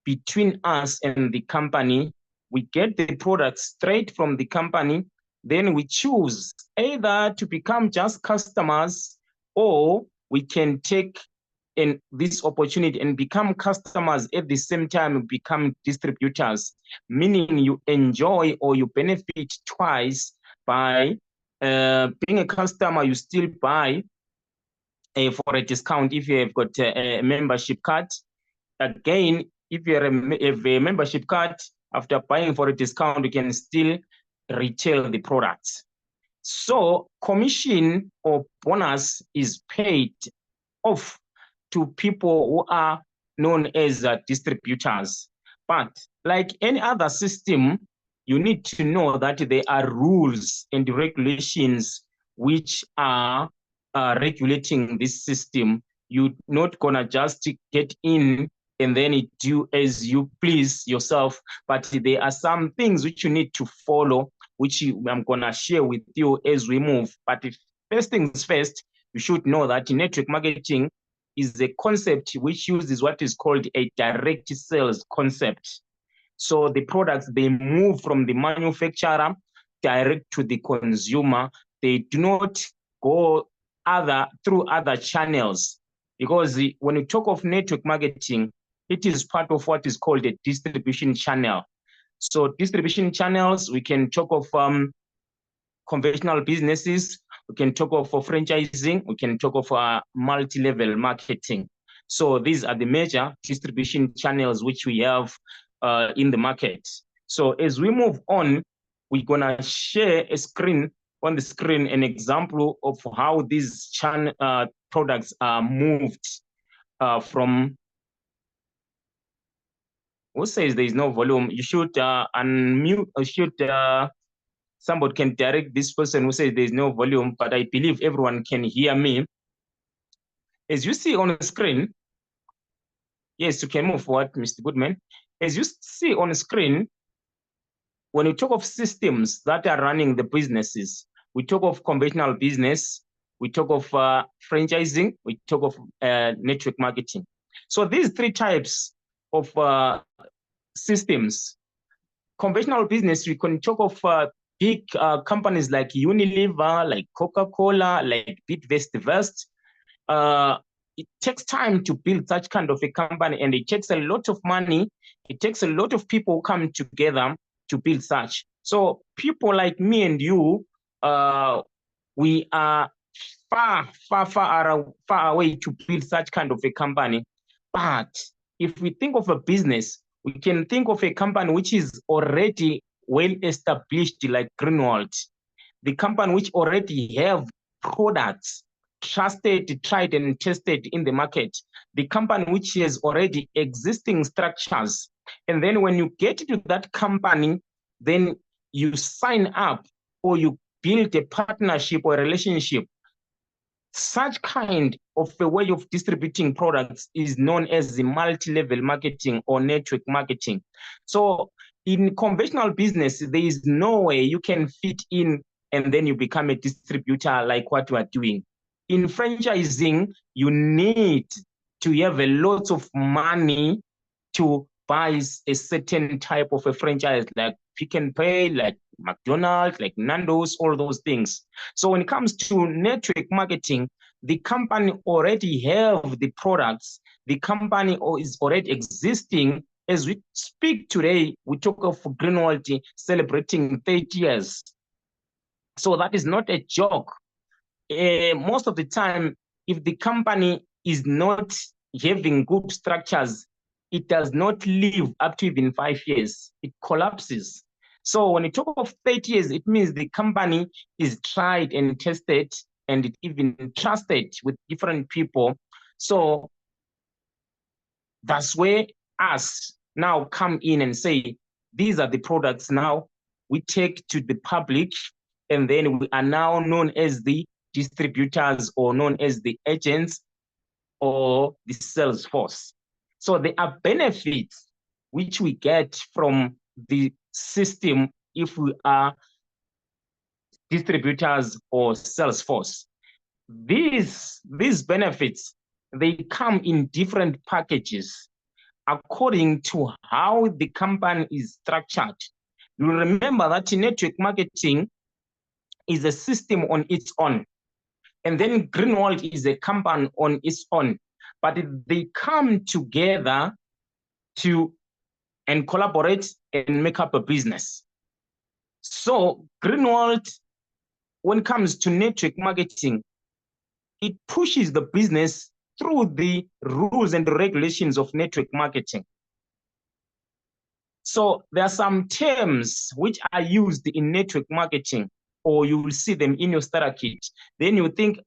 between us and the company. We get the product straight from the company, then we choose either to become just customers, or we can take this opportunity and become customers at the same time become distributors, meaning you enjoy or you benefit twice. By being a customer, you still buy for a discount if you have got a membership card. Again, if you have a membership card, after buying for a discount, you can still retail the products. So commission or bonus is paid off to people who are known as distributors. But like any other system, you need to know that there are rules and regulations which are regulating this system. You're not gonna just get in and then you do as you please yourself. But there are some things which you need to follow, which I'm gonna share with you as we move. But first things first, you should know that network marketing is a concept which uses what is called a direct sales concept. So the products, they move from the manufacturer direct to the consumer. They do not go through other channels, because when you talk of network marketing, it is part of what is called a distribution channel. So distribution channels, we can talk of conventional businesses, we can talk of franchising, we can talk of multi-level marketing. So these are the major distribution channels which we have in the market. So as we move on, we're gonna share on the screen an example of how these products are moved from. Who says there is no volume? You should unmute. Somebody can direct this person who says there is no volume, but I believe everyone can hear me. As you see on the screen, yes, you can move forward, Mr. Goodman. As you see on the screen, when we talk of systems that are running the businesses, we talk of conventional business, we talk of franchising, we talk of network marketing. So these three types of systems. Conventional business, we can talk of big companies like Unilever, like Coca-Cola, like Bidvest. It takes time to build such kind of a company, and it takes a lot of money. It takes a lot of people come together to build such. So people like me and you, we are far away to build such kind of a company. But if we think of a business, we can think of a company which is already well established, like Greenwald, the company which already have products trusted, tried and tested in the market, the company which has already existing structures. And then when you get to that company, then you sign up or you build a partnership or a relationship. Such kind of a way of distributing products is known as the multi-level marketing or network marketing. So in conventional business, there is no way you can fit in and then you become a distributor like what you are doing. In franchising, you need to have a lot of money to buy a certain type of a franchise, like Pick and Pay, like McDonald's, like Nando's, all those things. So when it comes to network marketing, the company already have the products, the company is already existing. As we speak today, we talk of Greenwald celebrating 30 years. So that is not a joke. Most of the time, if the company is not having good structures, it does not live up to even 5 years. It collapses. So when you talk of 30 years, it means the company is tried and tested and it even trusted with different people. So that's where us now come in and say, these are the products now we take to the public, and then we are now known as the distributors or known as the agents or the sales force. So there are benefits which we get from the system if we are distributors or sales force. These benefits, they come in different packages according to how the company is structured. You remember that network marketing is a system on its own. And then Greenwald is a company on its own. But they come together and collaborate and make up a business. So Greenwald, when it comes to network marketing, it pushes the business through the rules and the regulations of network marketing. So there are some terms which are used in network marketing, or you will see them in your starter kit. Then you think,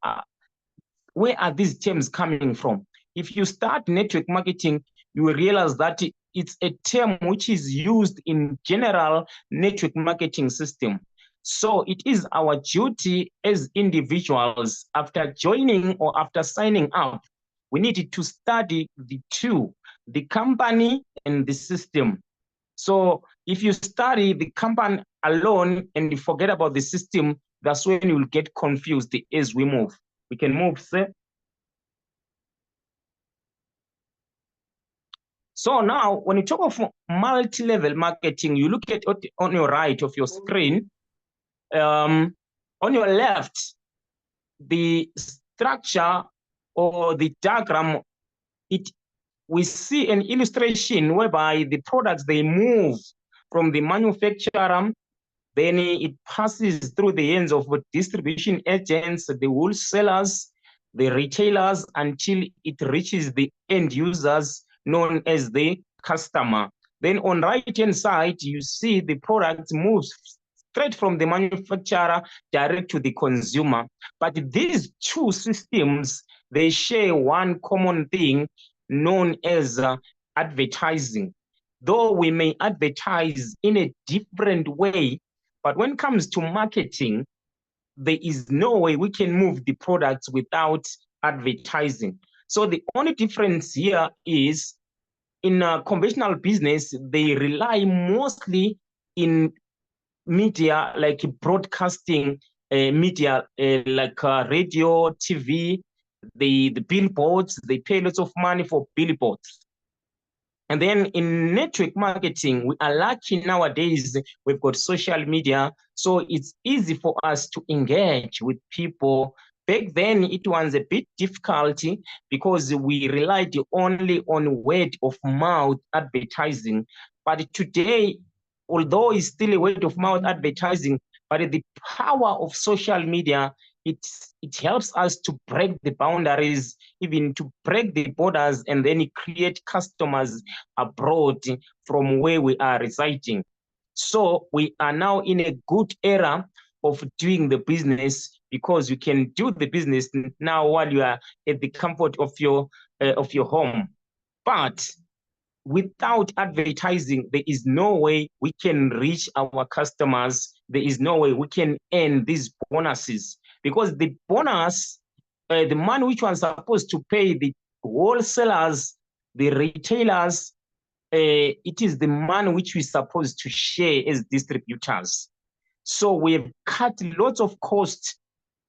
where are these terms coming from? If you start network marketing, you will realize that it's a term which is used in general network marketing system. So it is our duty as individuals, after joining or after signing up, we need to study the two, the company and the system. So if you study the company alone and you forget about the system, that's when you will get confused as we move. We can move, sir. So now, when you talk of multi-level marketing, you look at on your right of your screen. On your left, the structure or the diagram, we see an illustration whereby the products, they move from the manufacturer, then it passes through the hands of distribution agents, the wholesalers, the retailers, until it reaches the end users known as the customer. Then on right-hand side, you see the product moves straight from the manufacturer direct to the consumer. But these two systems, they share one common thing known as advertising. Though we may advertise in a different way, but when it comes to marketing, there is no way we can move the products without advertising. So the only difference here is in a conventional business, they rely mostly in media like broadcasting media, like radio, TV, the billboards. They pay lots of money for billboards. And then in network marketing, we are lucky nowadays, we've got social media, so it's easy for us to engage with people. Back then, it was a bit difficult because we relied only on word of mouth advertising. But today, although it's still a word of mouth advertising, but the power of social media, it helps us to break the boundaries, even to break the borders, and then create customers abroad from where we are residing. So we are now in a good era of doing the business, because you can do the business now while you are at the comfort of your home. But without advertising, there is no way we can reach our customers. There is no way we can earn these bonuses, because the bonus, the money which was supposed to pay the wholesalers, the retailers, it is the money which we're supposed to share as distributors. So we have cut lots of costs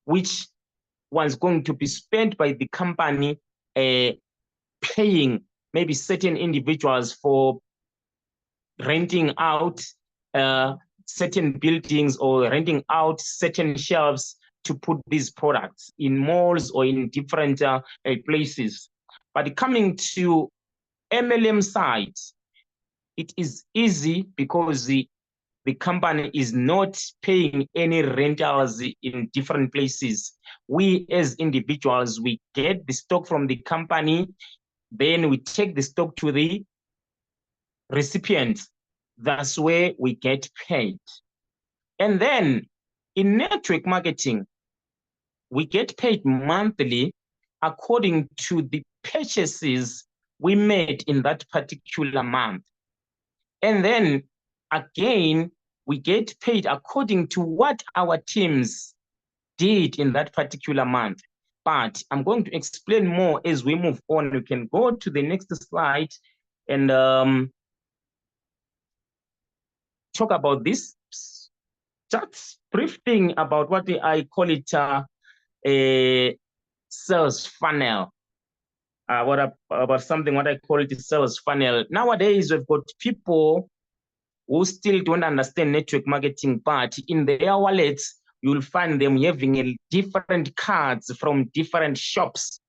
which was going to be spent by the company paying maybe certain individuals for renting out certain buildings or renting out certain shelves to put these products in malls or in different places. But coming to MLM side, it is easy because the company is not paying any rentals in different places. We as individuals, we get the stock from the company, then we take the stock to the recipient. That's where we get paid. And then in network marketing, we get paid monthly according to the purchases we made in that particular month. And then again, we get paid according to what our teams did in that particular month. But I'm going to explain more as we move on. You can go to the next slide and talk about this. Just brief thing about what I call it a sales funnel. About something what I call it a sales funnel. Nowadays, we've got people who still don't understand network marketing, but in their wallets, you'll find them having different cards from different shops.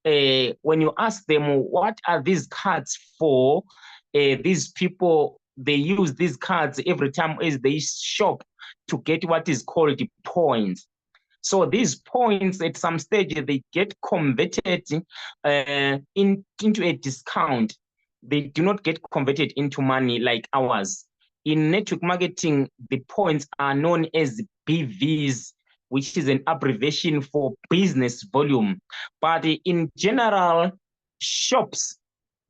When you ask them, what are these cards for? These people, they use these cards every time as they shop to get what is called points. So these points at some stage, they get converted into a discount. They do not get converted into money like ours. In network marketing, the points are known as BVs, which is an abbreviation for business volume. But in general, shops,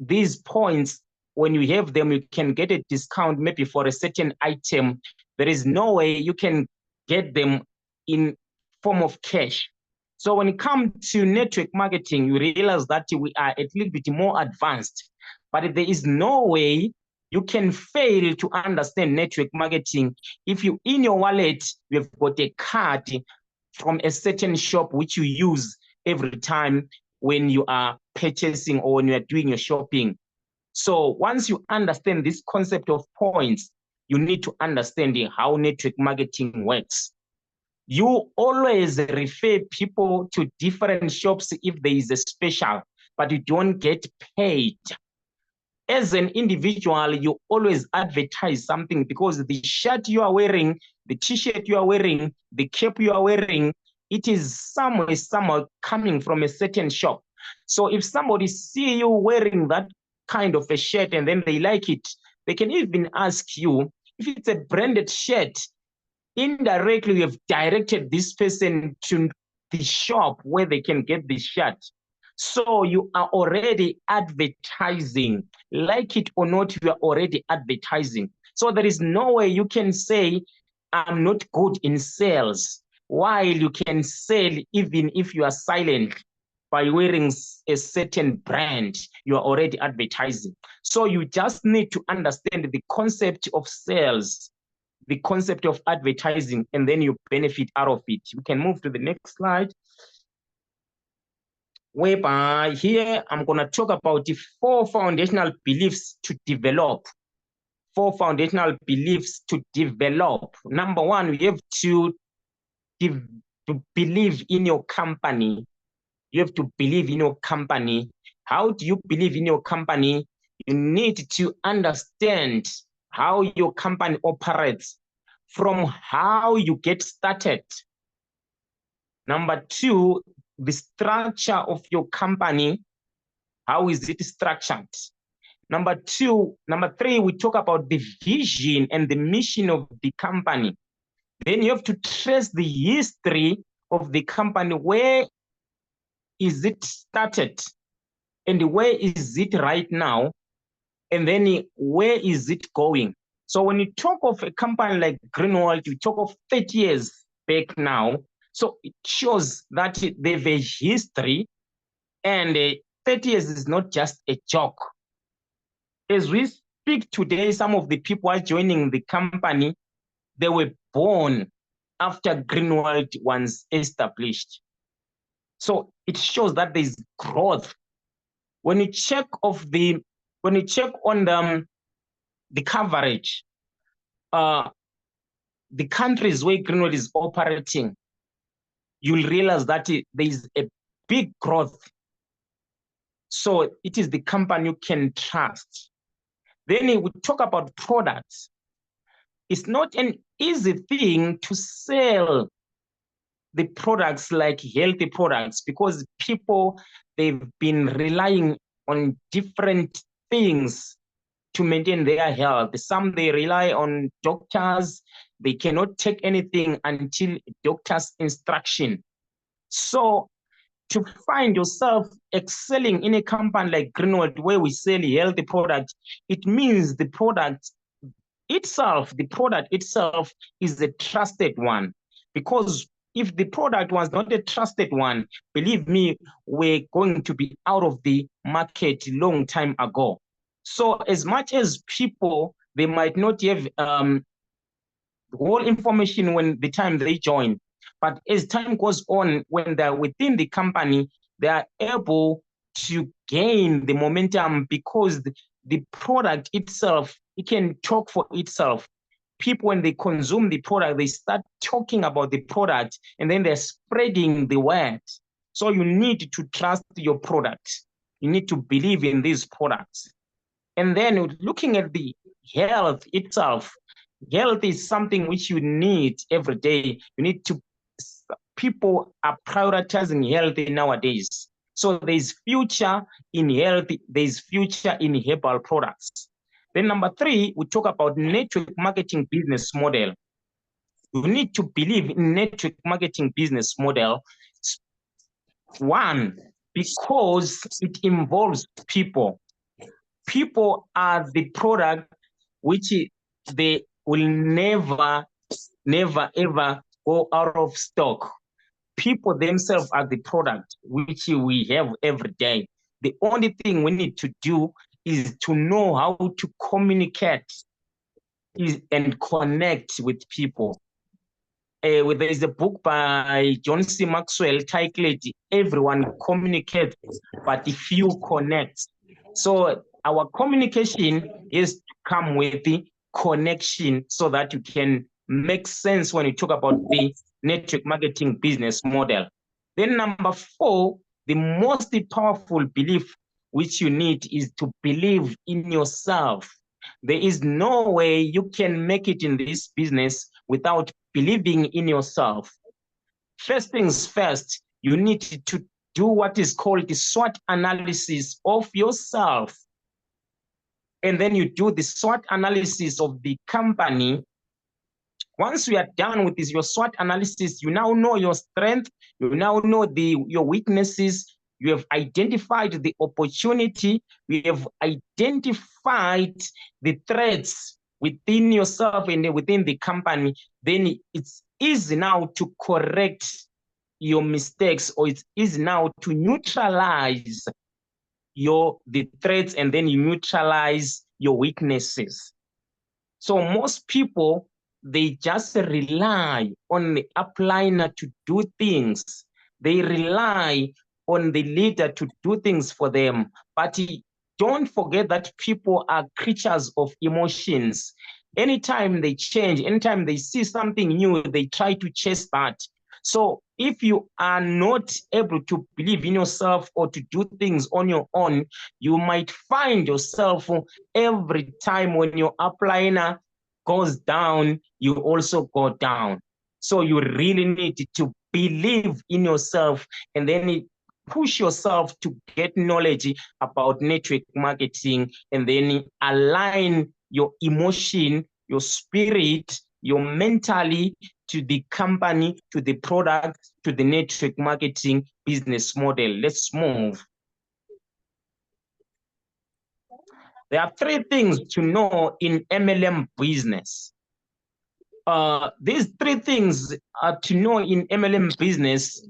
these points, when you have them, you can get a discount maybe for a certain item. There is no way you can get them in form of cash. So when it comes to network marketing, you realize that we are a little bit more advanced. But there is no way you can fail to understand network marketing if you, in your wallet, you have got a card from a certain shop which you use every time when you are purchasing or when you are doing your shopping. So once you understand this concept of points, you need to understand how network marketing works. You always refer people to different shops if there is a special, but you don't get paid. As an individual, you always advertise something because the shirt you are wearing, the t-shirt you are wearing, the cap you are wearing, it is somewhere coming from a certain shop. So if somebody see you wearing that kind of a shirt and then they like it, they can even ask you if it's a branded shirt. Indirectly, you have directed this person to the shop where they can get the shirt. So you are already advertising. Like it or not, you are already advertising. So there is no way you can say, I'm not good in sales, while you can sell even if you are silent. By wearing a certain brand, you are already advertising. So you just need to understand the concept of sales, the concept of advertising, and then you benefit out of it. We can move to the next slide. Whereby here I'm going to talk about the 4 foundational beliefs to develop. 4 foundational beliefs to develop. Number 1, you have to believe in your company. You have to believe in your company. How do you believe in your company? You need to understand how your company operates from how you get started. Number 2, the structure of your company. How is it structured? Number 3, we talk about the vision and the mission of the company. Then you have to trace the history of the company. Where is it started? And where is it right now? And then where is it going? So when you talk of a company like Greenwell, you talk of 30 years back now. So it shows that they have a history, and 30 years is not just a joke. As we speak today, some of the people are joining the company, they were born after Greenwell was established. So it shows that there's growth. When you check on the coverage, the countries where Greenwell is operating, you'll realize that there is a big growth. So it is the company you can trust. Then we talk about products. It's not an easy thing to sell the products like healthy products, because people, they've been relying on different things to maintain their health. Some, they rely on doctors. They cannot take anything until doctor's instruction. So to find yourself excelling in a company like Greenwood, where we sell healthy products, it means the product itself is a trusted one. Because if the product was not a trusted one, believe me, we're going to be out of the market long time ago. So as much as people, they might not have the whole information when the time they join, but as time goes on, when they're within the company, they are able to gain the momentum, because the product itself, it can talk for itself. People, when they consume the product, they start talking about the product, and then they're spreading the word. So you need to trust your product. You need to believe in these products. And then looking at the health itself, health is something which you need every day. You need to, people are prioritizing health nowadays. So there's future in health, there's future in herbal products. Then number 3, we talk about network marketing business model. You need to believe in network marketing business model. 1, because it involves people. People are the product which they will never, ever go out of stock. People themselves are the product which we have every day. The only thing we need to do is to know how to communicate and connect with people. There is a book by John C. Maxwell titled "Everyone Communicates, but Few Connect." So our communication is to come with the connection so that you can make sense when you talk about the network marketing business model. Then number 4, the most powerful belief which you need is to believe in yourself. There is no way you can make it in this business without believing in yourself. First things first, you need to do what is called the SWOT analysis of yourself. And then you do the SWOT analysis of the company. Once you are done with your SWOT analysis, you now know your strength, you now know your weaknesses, you have identified the opportunity, you have identified the threats within yourself and within the company. Then it's easy now to correct your mistakes, or it's easy now to neutralize the threats, and then you neutralize your weaknesses. So most people, they just rely on the upliner to do things. They rely on the leader to do things for them. But don't forget that people are creatures of emotions. Anytime they change, anytime they see something new, they try to chase that. So if you are not able to believe in yourself or to do things on your own, you might find yourself every time when your upliner goes down, you also go down. So you really need to believe in yourself and then push yourself to get knowledge about network marketing, and then align your emotion, your spirit, your mentally to the company, to the product, to the network marketing business model. Let's move. There are 3 things to know in MLM business. These 3 things are to know in MLM business.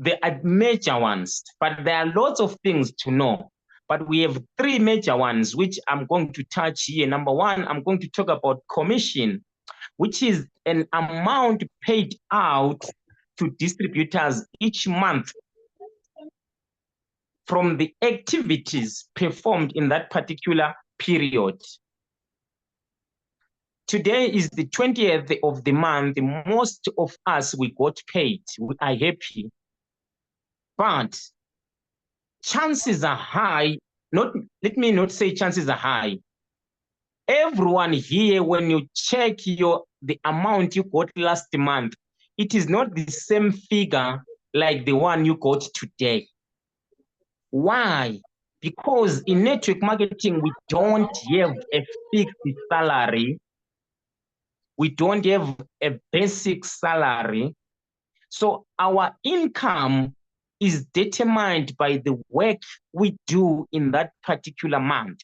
They are major ones, but there are lots of things to know. But we have 3 major ones, which I'm going to touch here. Number 1, I'm going to talk about commission, which is an amount paid out to distributors each month from the activities performed in that particular period. Today is the 20th of the month. Most of us, we got paid. We are happy. But chances are high, let me not say chances are high. Everyone here, when you check the amount you got last month, it is not the same figure like the one you got today. Why? Because in network marketing, we don't have a fixed salary. We don't have a basic salary. So our income is determined by the work we do in that particular month.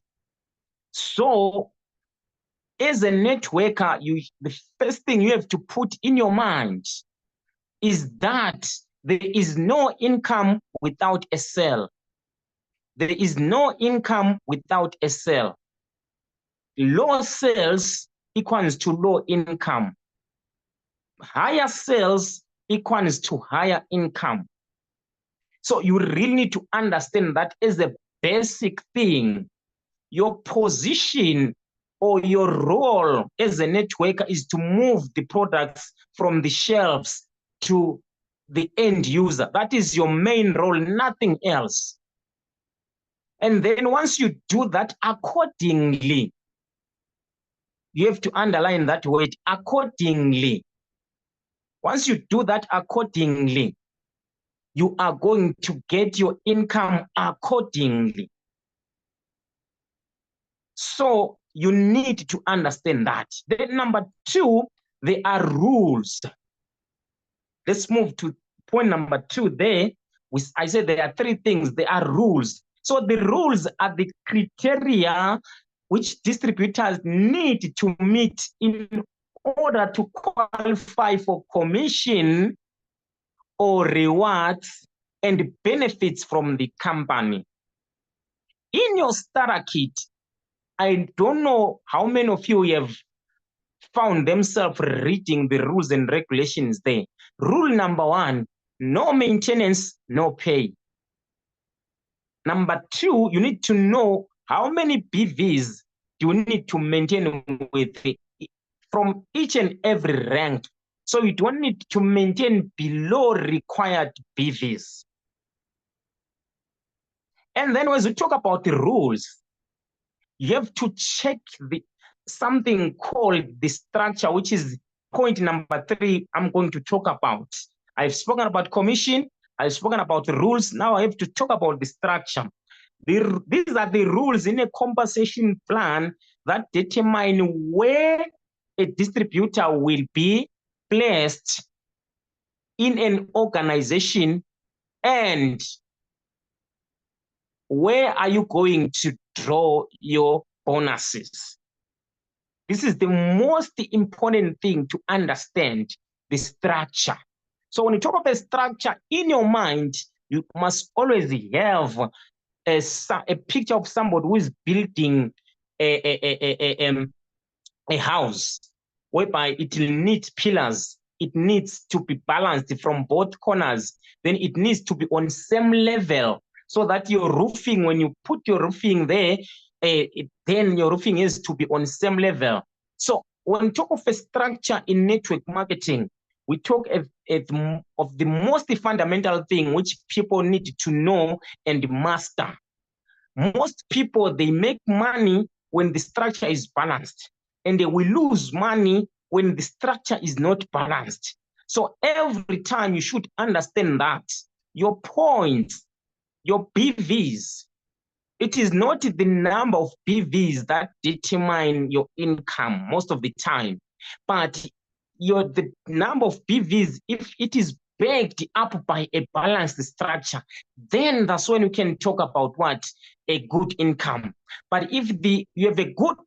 So as a networker, the first thing you have to put in your mind is that there is no income without a sale. There is no income without a sale. Low sales equals to low income. Higher sales equals to higher income. So you really need to understand that as a basic thing. Your position or your role as a networker is to move the products from the shelves to the end user. That is your main role, nothing else. And then once you do that accordingly, you have to underline that word, accordingly. Once you do that accordingly, you are going to get your income accordingly. So you need to understand that. Then number 2, there are rules. Let's move to point number 2 there. I said there are 3 things. There are rules. So the rules are the criteria which distributors need to meet in order to qualify for commission or rewards and benefits from the company. in your starter kit, I don't know how many of you have found themselves reading the rules and regulations there. Rule number 1, no maintenance, no pay. Number 2, you need to know how many BVs you need to maintain with from each and every rank. So you don't need to maintain below required BVs. And then as we talk about the rules, you have to check something called the structure, which is point number 3 I'm going to talk about. I've spoken about commission, I've spoken about the rules. Now I have to talk about the structure. These are the rules in a compensation plan that determine where a distributor will be placed in an organization and where are you going to draw your bonuses. This is the most important thing to understand, the structure. So when you talk about the structure in your mind, you must always have a picture of somebody who is building a house whereby it will need pillars. It needs to be balanced from both corners. Then it needs to be on same level so that your roofing, when you put your roofing there, then your roofing is to be on same level. So when we talk of a structure in network marketing, we talk of the most fundamental thing which people need to know and master. Most people, they make money when the structure is balanced, and they will lose money when the structure is not balanced. So every time you should understand that your points, your BVs, it is not the number of BVs that determine your income most of the time, but the number of BVs, if it is backed up by a balanced structure, then that's when you can talk about what? A good income. But if you have a good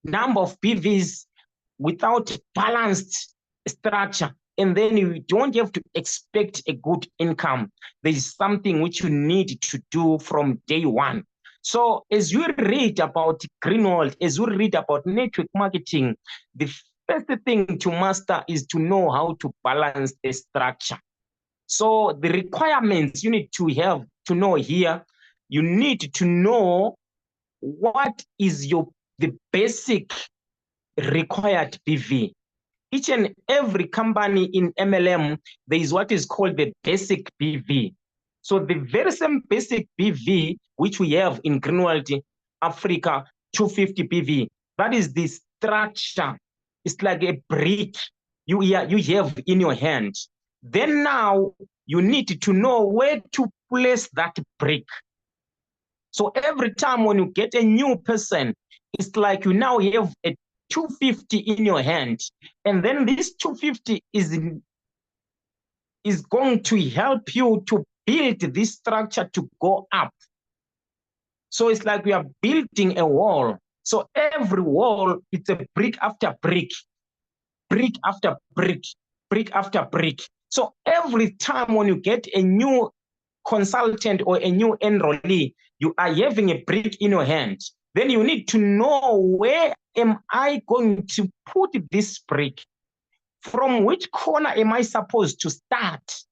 number of BVs without balanced structure, and then you don't have to expect a good income, there is something which you need to do from day one. So as you read about Greenwald, as you read about network marketing, the first thing to master is to know how to balance the structure. So the requirements you need to have to know here, you need to know what is the basic required BV. Each and every company in MLM, there is what is called the basic BV. So the very same basic BV which we have in Greenwald Africa 250 BV, that is the structure. It's like a brick you have in your hand. Then now you need to know where to place that brick. So every time when you get a new person, it's like you now have a 250 in your hand, and then this 250 is going to help you to build this structure to go up. So it's like we are building a wall. So every wall, it's a brick after brick, brick after brick, brick after brick. So every time when you get a new consultant or a new enrollee, you are having a brick in your hand. Then you need to know, where am I going to put this brick? From which corner am I supposed to start?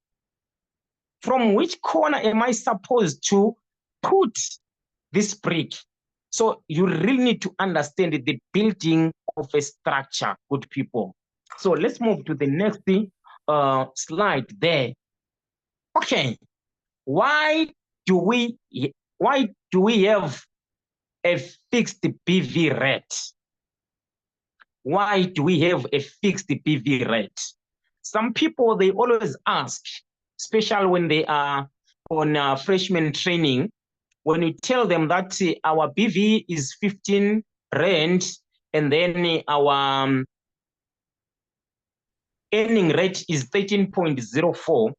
From which corner am I supposed to put this brick? So you really need to understand the building of a structure, good people. So let's move to the next slide there. Okay, why do we have a fixed BV rate? Why do we have a fixed BV rate? Some people, they always ask, especially when they are on freshman training, when you tell them that our BV is 15 rand, and then our earning rate is 13.04,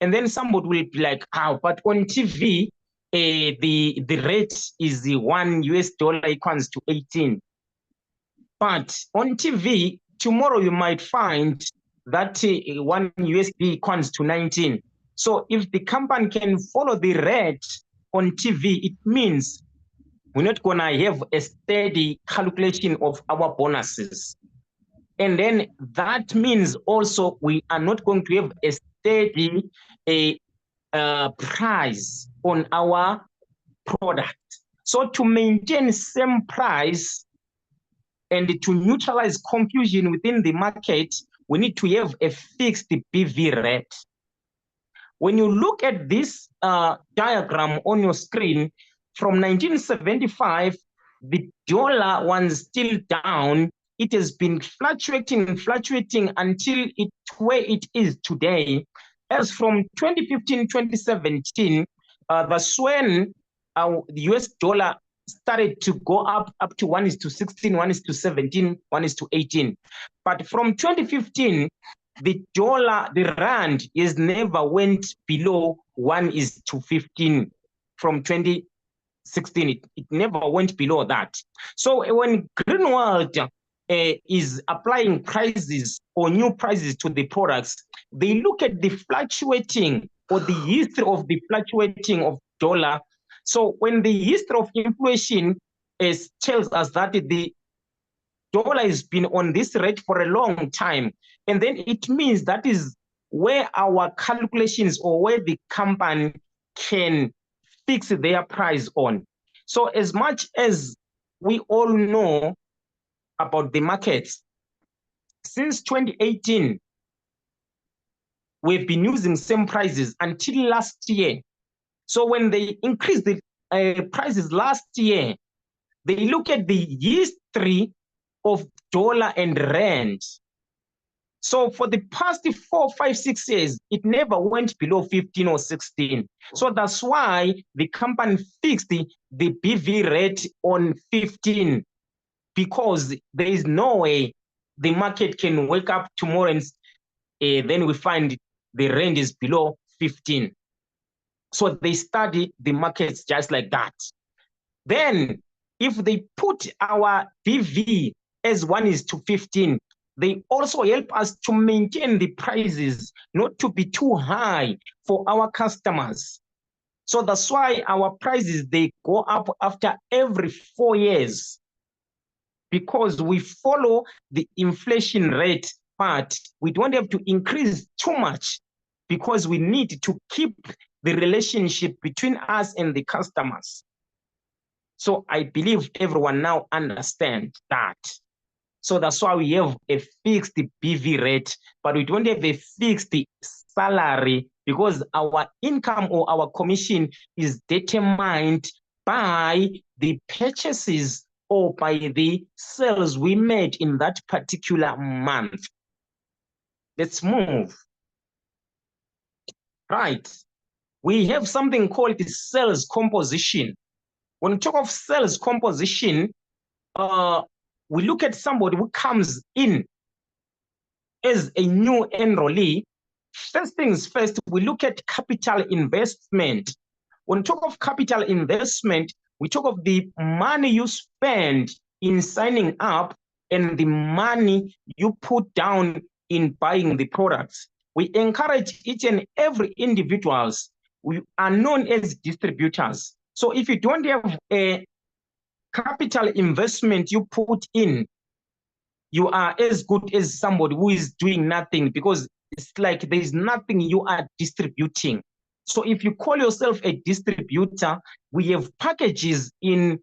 and then somebody will be like, oh, but on TV, the rate is the $1 equals to 18. But on TV, tomorrow you might find that $1 equals to 19. So if the company can follow the rate on TV, it means we're not gonna have a steady calculation of our bonuses. And then that means also we are not going to have a steady price on our product. So to maintain same price and to neutralize confusion within the market, we need to have a fixed BV rate. When you look at this diagram on your screen, from 1975, the dollar was still down. It has been fluctuating until where it is today. As from 2015, 2017, that's when the US dollar started to go up to 1:16, 1:17, 1:18. But from 2015, the dollar, the rand, is never went below 1:15. From 2016, it never went below that. So when BORNWELL is applying prices or new prices to the products, they look at the fluctuating or the history of the fluctuating of dollar. So when the history of inflation tells us that the dollar has been on this rate for a long time, and then it means that is where our calculations or where the company can fix their price on. So as much as we all know about the markets, since 2018, we've been using same prices until last year. So when they increased the prices last year, they look at the history of dollar and rand. So for the past 4, 5, 6 years, it never went below 15 or 16. So that's why the company fixed the BV rate on 15, because there is no way the market can wake up tomorrow and then we find the rand is below 15. So they study the markets just like that. Then if they put our BV as 1:15, they also help us to maintain the prices not to be too high for our customers. So that's why our prices, they go up after every 4 years, because we follow the inflation rate part. We don't have to increase too much because we need to keep the relationship between us and the customers. So I believe everyone now understands that. So that's why we have a fixed BV rate, but we don't have a fixed salary, because our income or our commission is determined by the purchases or by the sales we made in that particular month. Let's move. Right. We have something called the sales composition. When we talk of sales composition, we look at somebody who comes in as a new enrollee. First things first, we look at capital investment. When we talk of capital investment, we talk of the money you spend in signing up and the money you put down in buying the products. We encourage each and every individuals. We are known as distributors. So if you don't have a capital investment you put in, you are as good as somebody who is doing nothing, because it's like there is nothing you are distributing. So if you call yourself a distributor, we have packages in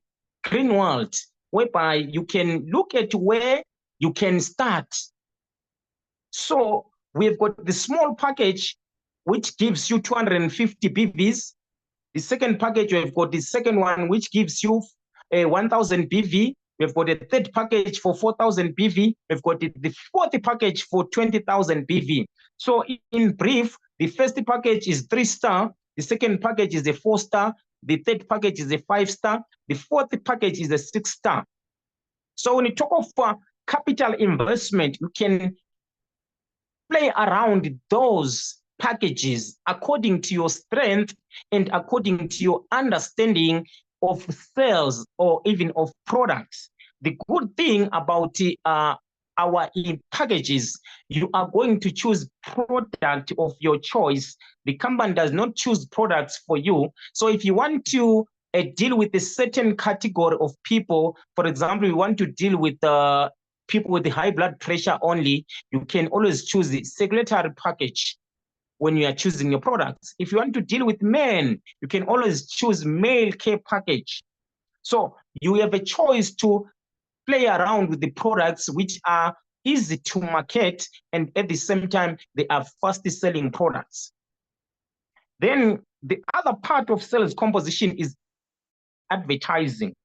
BORNWELL whereby you can look at where you can start. So we've got the small package, which gives you 250 BVs. The second package, we've got the second one, which gives you 1,000 BV. We've got a third package for 4,000 BV. We've got the fourth package for 20,000 BV. So in brief, the first package is 3-star. The second package is a 4-star. The third package is a 5-star. The fourth package is a 6-star. So when you talk of capital investment, you can play around those packages according to your strength and according to your understanding of sales or even of products. The good thing about our packages, you are going to choose product of your choice. The company does not choose products for you. So if you want to deal with a certain category of people. For example, you want to deal with people with the high blood pressure only, you can always choose the circulatory package when you are choosing your products. If you want to deal with men, you can always choose male care package. So you have a choice to play around with the products which are easy to market, and at the same time, they are fast selling products. Then the other part of sales composition is advertising.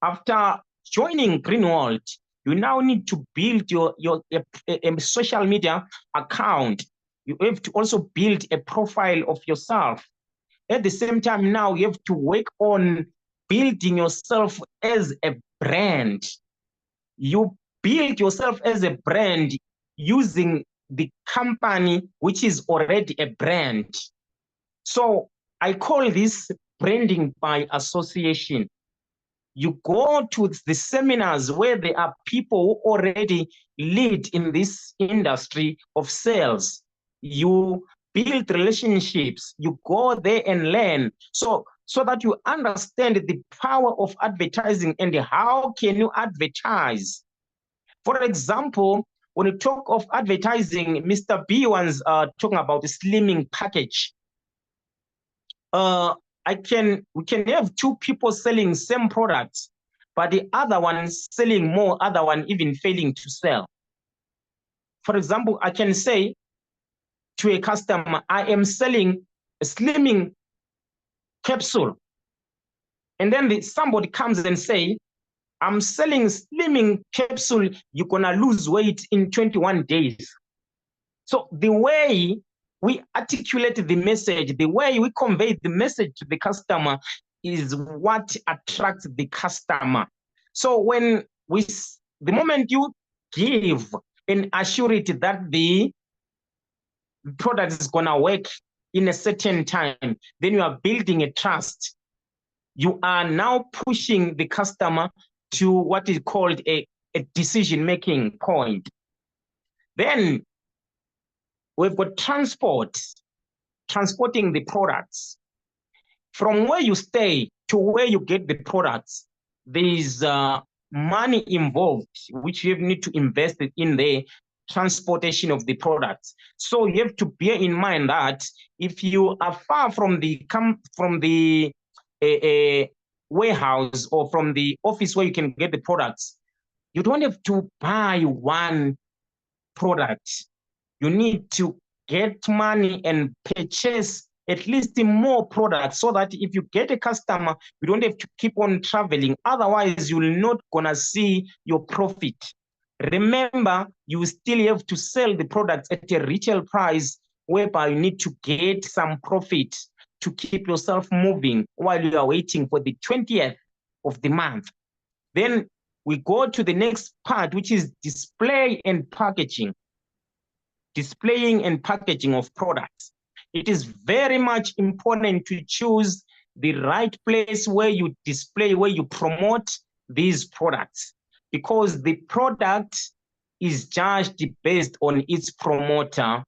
After joining Greenworld, you now need to build your social media account. You have to also build a profile of yourself. At the same time, now you have to work on building yourself as a brand. You build yourself as a brand using the company which is already a brand. So I call this branding by association. You go to the seminars where there are people who already lead in this industry of sales. You build relationships, you go there and learn, so that you understand the power of advertising and how can you advertise. For example, when you talk of advertising, Mr. B was talking about the slimming package. We can have two people selling same products, but the other one selling more, other one even failing to sell. For example, I can say to a customer, I am selling a slimming capsule. And then somebody comes and say, I'm selling slimming capsule, you're gonna lose weight in 21 days. So the way we articulate the message, the way we convey the message to the customer is what attracts the customer. So when the moment you give an assurity that the product is gonna work in a certain time, then you are building a trust. You are now pushing the customer to what is called a decision-making point. Then we've got transporting the products. From where you stay to where you get the products, there's money involved, which you need to invest in the transportation of the products. So you have to bear in mind that if you are far from the warehouse or from the office where you can get the products, you don't have to buy one product. You need to get money and purchase at least more products so that if you get a customer, you don't have to keep on traveling. Otherwise, you're not gonna see your profit. Remember, you still have to sell the products at a retail price whereby you need to get some profit to keep yourself moving while you are waiting for the 20th of the month. Then we go to the next part, which is display and packaging. Displaying and packaging of products. It is very much important to choose the right place where you display, where you promote these products, because the product is judged based on its promoter.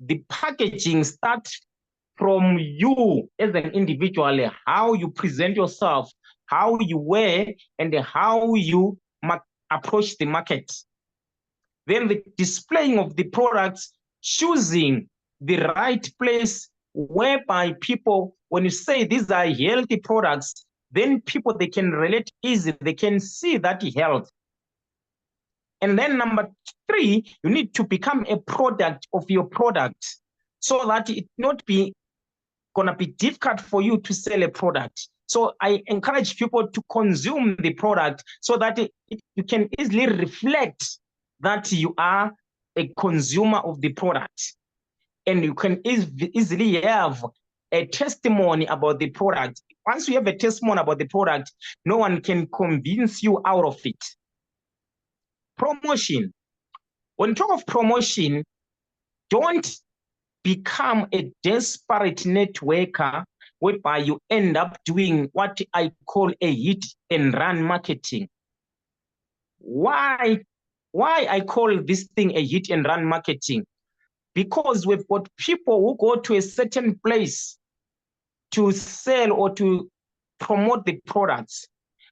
The packaging starts from you as an individual, how you present yourself, how you wear, and how you approach the market. Then the displaying of the products, choosing the right place whereby people, when you say these are healthy products, then people, they can relate easily, they can see that health. And then number 3, you need to become a product of your product so that it not be gonna be difficult for you to sell a product. So I encourage people to consume the product so that you can easily reflect that you are a consumer of the product, and you can easily have a testimony about the product. Once you have a testimony about the product, no one can convince you out of it. Promotion. When you talk of promotion, don't become a desperate networker whereby you end up doing what I call a hit and run marketing. Why I call this thing a hit and run marketing? Because we've got people who go to a certain place to sell or to promote the products.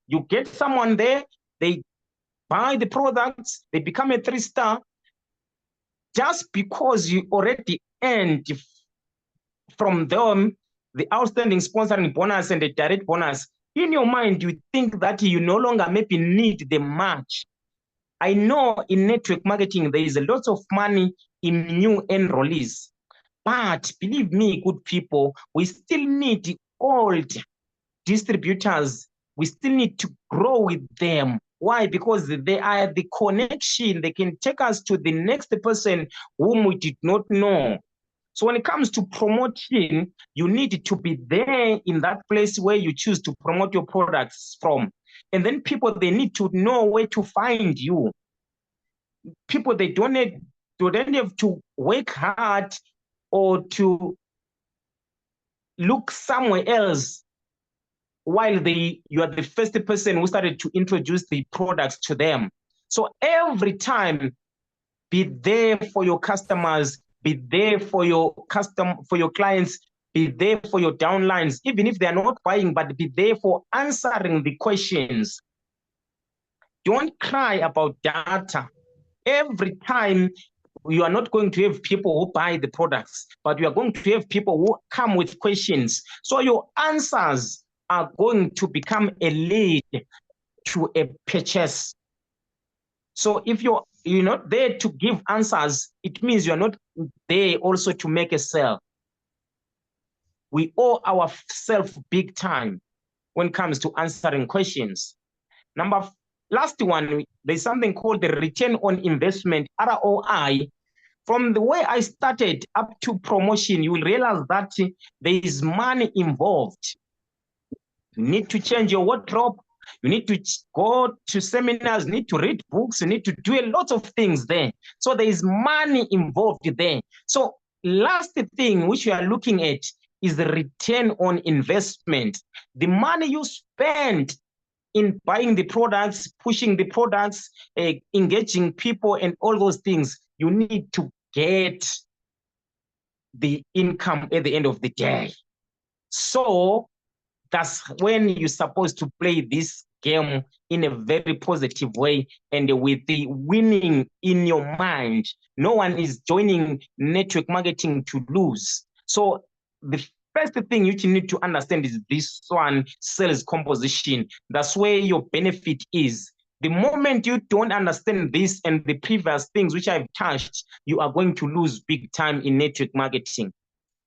You get someone there, they buy the products, they become a 3-star, just because you already earned from them the outstanding sponsoring bonus and the direct bonus. In your mind, you think that you no longer maybe need the match. I know in network marketing, there is a lot of money in new enrollees. But believe me, good people, we still need old distributors. We still need to grow with them. Why? Because they are the connection. They can take us to the next person whom we did not know. So when it comes to promotion, you need to be there in that place where you choose to promote your products from. And then people, they need to know where to find you. People, they don't have to work hard or to look somewhere else while you are the first person who started to introduce the products to them. So every time, be there for your customers, be there for your clients, be there for your downlines, even if they are not buying, but be there for answering the questions. Don't cry about data. Every time, you are not going to have people who buy the products, but you are going to have people who come with questions. So your answers are going to become a lead to a purchase. So if you're not there to give answers, it means you're not there also to make a sale. We owe ourselves big time when it comes to answering questions. Last one, there's something called the return on investment, ROI. From the way I started up to promotion, you will realize that there is money involved. You need to change your wardrobe. You need to go to seminars, you need to read books, you need to do a lot of things there. So there is money involved there. So last thing which we are looking at is the return on investment. The money you spend in buying the products, pushing the products, engaging people and all those things, you need to get the income at the end of the day. So that's when you're supposed to play this game in a very positive way and with the winning in your mind. No one is joining network marketing to lose. So the first thing you need to understand is this one, sales composition. That's where your benefit is. The moment you don't understand this and the previous things which I've touched, you are going to lose big time in network marketing.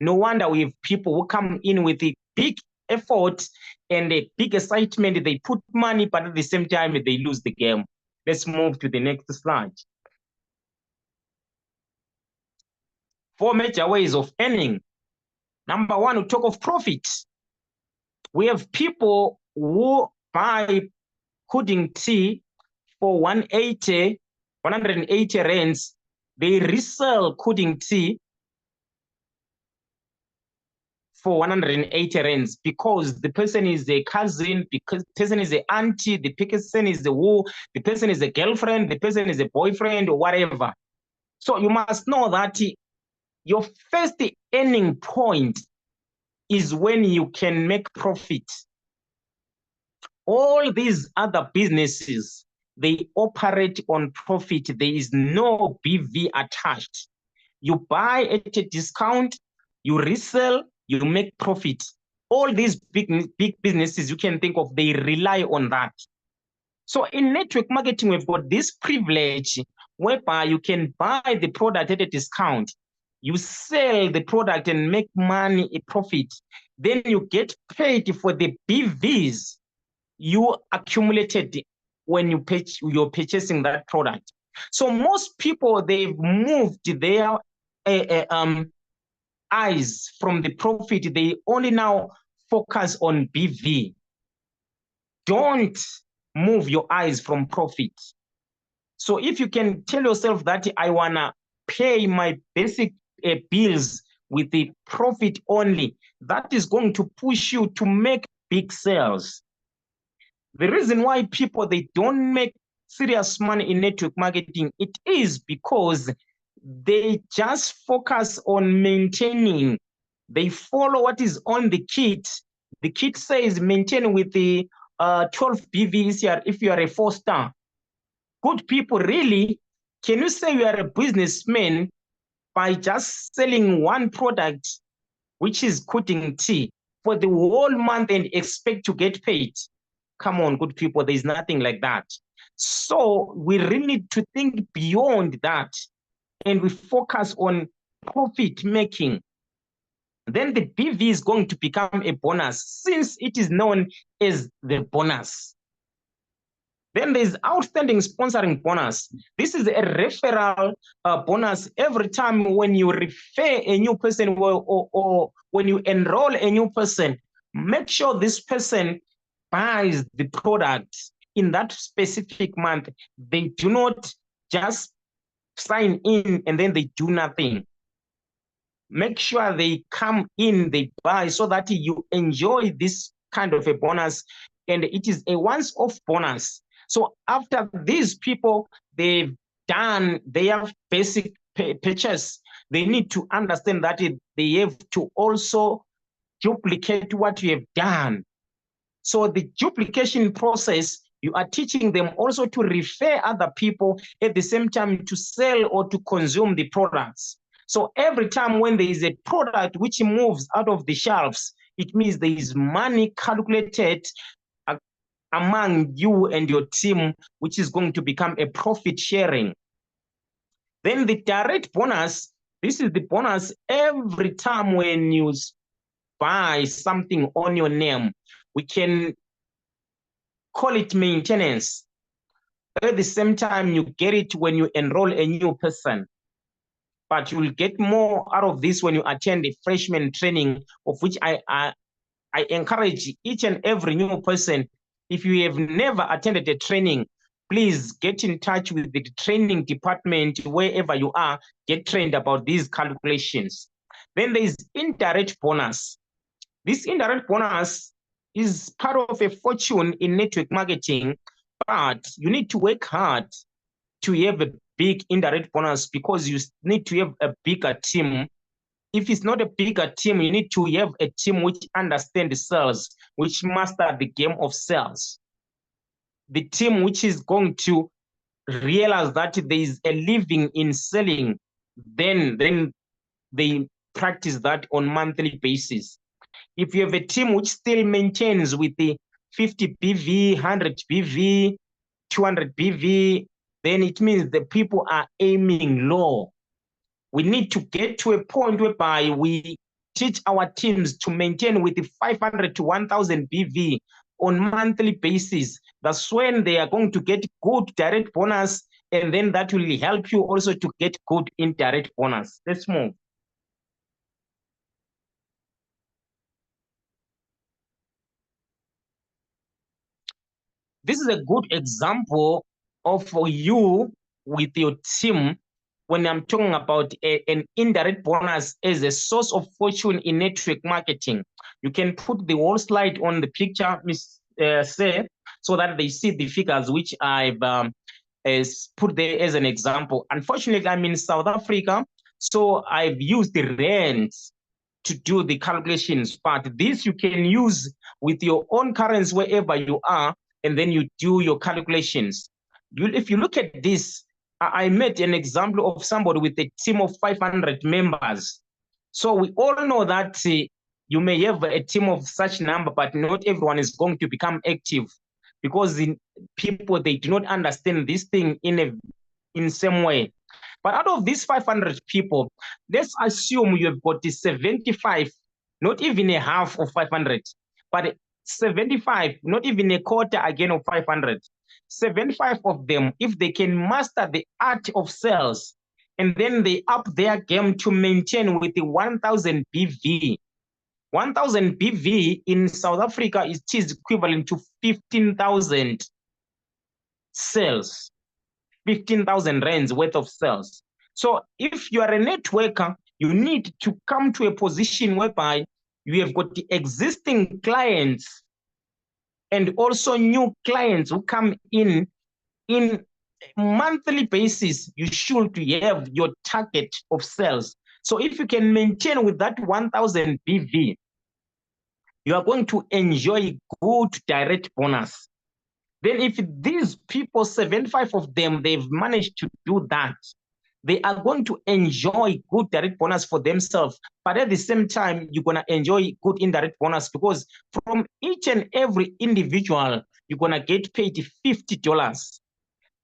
No wonder we have people who come in with a big effort and a big excitement. They put money, but at the same time, they lose the game. Let's move to the next slide. 4 major ways of earning. Number one, we talk of profit. We have people who buy pudding tea for 180 rands. They resell pudding tea for 180 rands because the person is a cousin, because the person is an auntie, the person is the person is a girlfriend, the person is a boyfriend or whatever. So you must know that your first earning point is when you can make profit. All these other businesses, they operate on profit. There is no BV attached. You buy at a discount, you resell, you make profit. All these big businesses you can think of, they rely on that. So in network marketing, we've got this privilege whereby you can buy the product at a discount. You sell the product and make money, a profit. Then you get paid for the BVs you accumulated when you're purchasing that product. So most people, they've moved their eyes from the profit. They only now focus on BV. Don't move your eyes from profit. So if you can tell yourself that I wanna pay my basic bills with the profit only, that is going to push you to make big sales. The reason why people, they don't make serious money in network marketing, it is because they just focus on maintaining. They follow what is on the kit. The kit says maintain with the 12 BVs if you are a 4-star. Good people, really, can you say you are a businessman by just selling one product, which is cutting tea, for the whole month and expect to get paid? Come on, good people, there's nothing like that. So we really need to think beyond that, and we focus on profit making. Then the BV is going to become a bonus, since it is known as the bonus. Then there's outstanding sponsoring bonus. This is a referral bonus. Every time when you refer a new person or when you enroll a new person, make sure this person buys the product in that specific month. They do not just sign in and then they do nothing. Make sure they come in, they buy, so that you enjoy this kind of a bonus, and it is a once-off bonus. So after these people, they've done their basic purchase, they need to understand that they have to also duplicate what you have done. So the duplication process, you are teaching them also to refer other people at the same time to sell or to consume the products. So every time when there is a product which moves out of the shelves, it means there is money calculated among you and your team, which is going to become a profit sharing. Then the direct bonus, this is the bonus every time when you buy something on your name. We can call it maintenance. At the same time, you get it when you enroll a new person. But you will get more out of this when you attend a freshman training, of which I encourage each and every new person. If you have never attended a training, please get in touch with the training department wherever you are, get trained about these calculations. Then there is indirect bonus. This indirect bonus is part of a fortune in network marketing, but you need to work hard to have a big indirect bonus, because you need to have a bigger team. If it's not a bigger team, you need to have a team which understands sales, which master the game of sales. The team which is going to realize that there is a living in selling, then they practice that on monthly basis. If you have a team which still maintains with the 50 BV, 100 BV, 200 BV, then it means the people are aiming low. We need to get to a point whereby we teach our teams to maintain with the 500 to 1000 BV on monthly basis. That's when they are going to get good direct bonus, and then that will help you also to get good indirect bonus. Let's move. This is a good example of you with your team when I'm talking about an indirect bonus as a source of fortune in network marketing. You can put the whole slide on the picture, Ms. Say, so that they see the figures which I've put there as an example. Unfortunately, I'm in South Africa, so I've used the rands to do the calculations, but this you can use with your own currency wherever you are, and then you do your calculations. If you look at this, I made an example of somebody with a team of 500 members. So we all know that you may have a team of such number, but not everyone is going to become active, because people, they do not understand this thing in some way. But out of these 500 people, let's assume you have got 75, not even a half of 500, but 75, not even a quarter again of 500. 75 of them, if they can master the art of sales, and then they up their game to maintain with the 1000 BV. 1000 BV in South Africa is equivalent to 15,000 sales. 15,000 rands worth of sales. So if you are a networker, you need to come to a position whereby you have got the existing clients and also new clients who come in monthly basis. You should have your target of sales. So if you can maintain with that 1000 BV, you are going to enjoy good direct bonus. Then if these people, 75 of them, they've managed to do that, they are going to enjoy good direct bonus for themselves. But at the same time, you're going to enjoy good indirect bonus, because from each and every individual, you're going to get paid $50,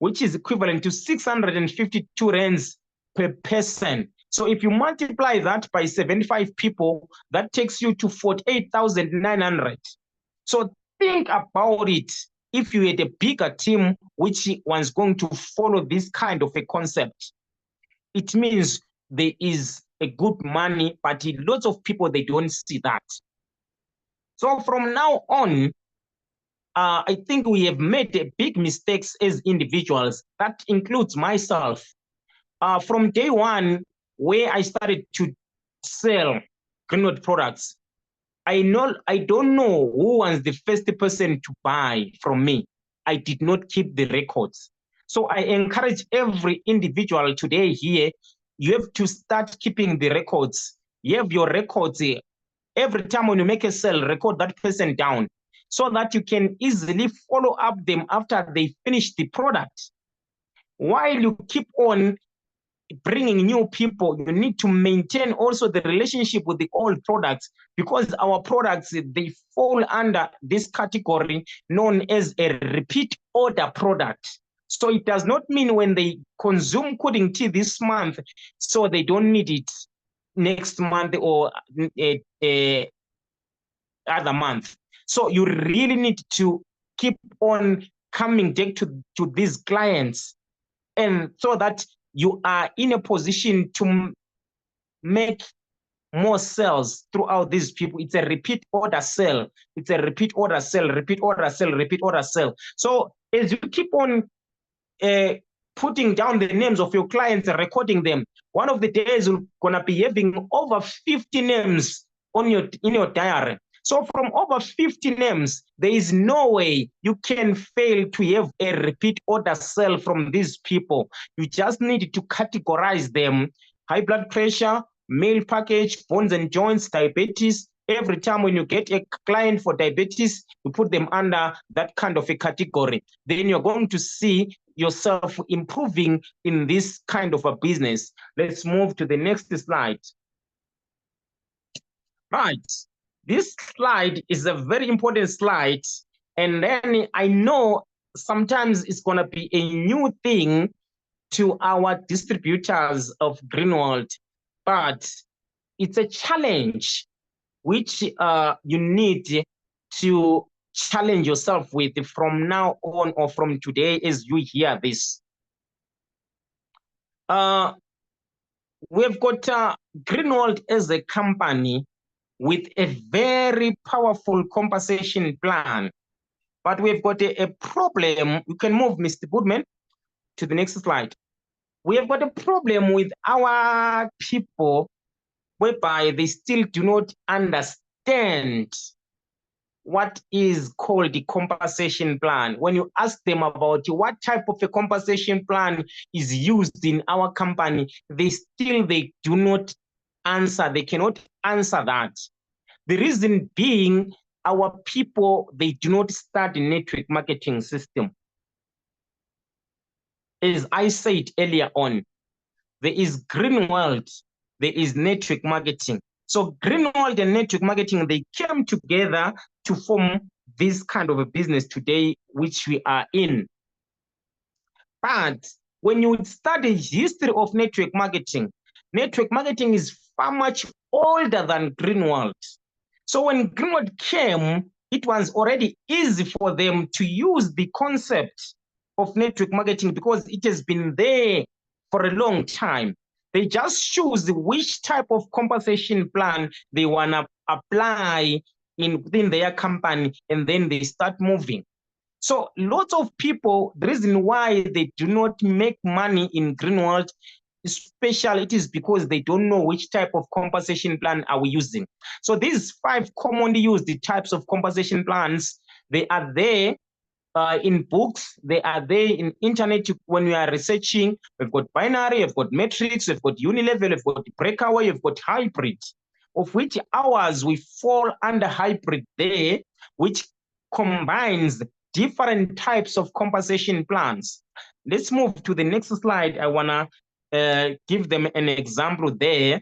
which is equivalent to 652 rands per person. So if you multiply that by 75 people, that takes you to 48,900. So think about it. If you had a bigger team which was going to follow this kind of a concept, it means there is a good money, but lots of people, they don't see that. So from now on, I think we have made big mistakes as individuals. That includes myself. From day one, where I started to sell Greenwood products, I don't know who was the first person to buy from me. I did not keep the records. So I encourage every individual today here, you have to start keeping the records. You have your records here. Every time when you make a sale, record that person down so that you can easily follow up them after they finish the product. While you keep on bringing new people, you need to maintain also the relationship with the old products, because our products, they fall under this category known as a repeat order product. So it does not mean when they consume coding tea this month, so they don't need it next month or other month. So you really need to keep on coming back to these clients, and so that you are in a position to make more sales throughout these people. It's a repeat order sale. It's a repeat order sale, repeat order sale, repeat order sale. So as you keep on putting down the names of your clients and recording them, one of the days you're gonna be having over 50 names on in your diary. So from over 50 names, there is no way you can fail to have a repeat order sale from these people. You just need to categorize them: high blood pressure, meal package, bones and joints, diabetes. Every time when you get a client for diabetes, you put them under that kind of a category. Then you're going to see yourself improving in this kind of a business. Let's move to the next slide. Right. This slide is a very important slide. And then I know sometimes it's going to be a new thing to our distributors of Greenwood, but it's a challenge which you need to challenge yourself with from now on, or from today as you hear this. We've got Greenwood as a company with a very powerful compensation plan, but we've got a problem. You can move, Mr. Goodman, to the next slide. We have got a problem with our people whereby they still do not understand what is called the compensation plan. When you ask them about what type of a compensation plan is used in our company, they do not answer. They cannot answer that. The reason being, our people, they do not study network marketing system. As I said earlier on, there is Greenwood, there is network marketing. So Greenwood and network marketing, they came together to form this kind of a business today, which we are in. But when you study history of network marketing is far much older than Greenwood. So when Greenwood came, it was already easy for them to use the concept of network marketing because it has been there for a long time. They just choose which type of compensation plan they want to apply within their company, and then they start moving. So lots of people, the reason why they do not make money in Greenwood, especially, it is because they don't know which type of compensation plan are we using. So these 5 commonly used types of compensation plans, they are there in books, they are there in internet. When we are researching, we've got binary, we've got matrix, we've got unilevel, we've got breakaway, we've got hybrid. of which ours we fall under hybrid there, which combines different types of compensation plans. Let's move to the next slide. I wanna give them an example there.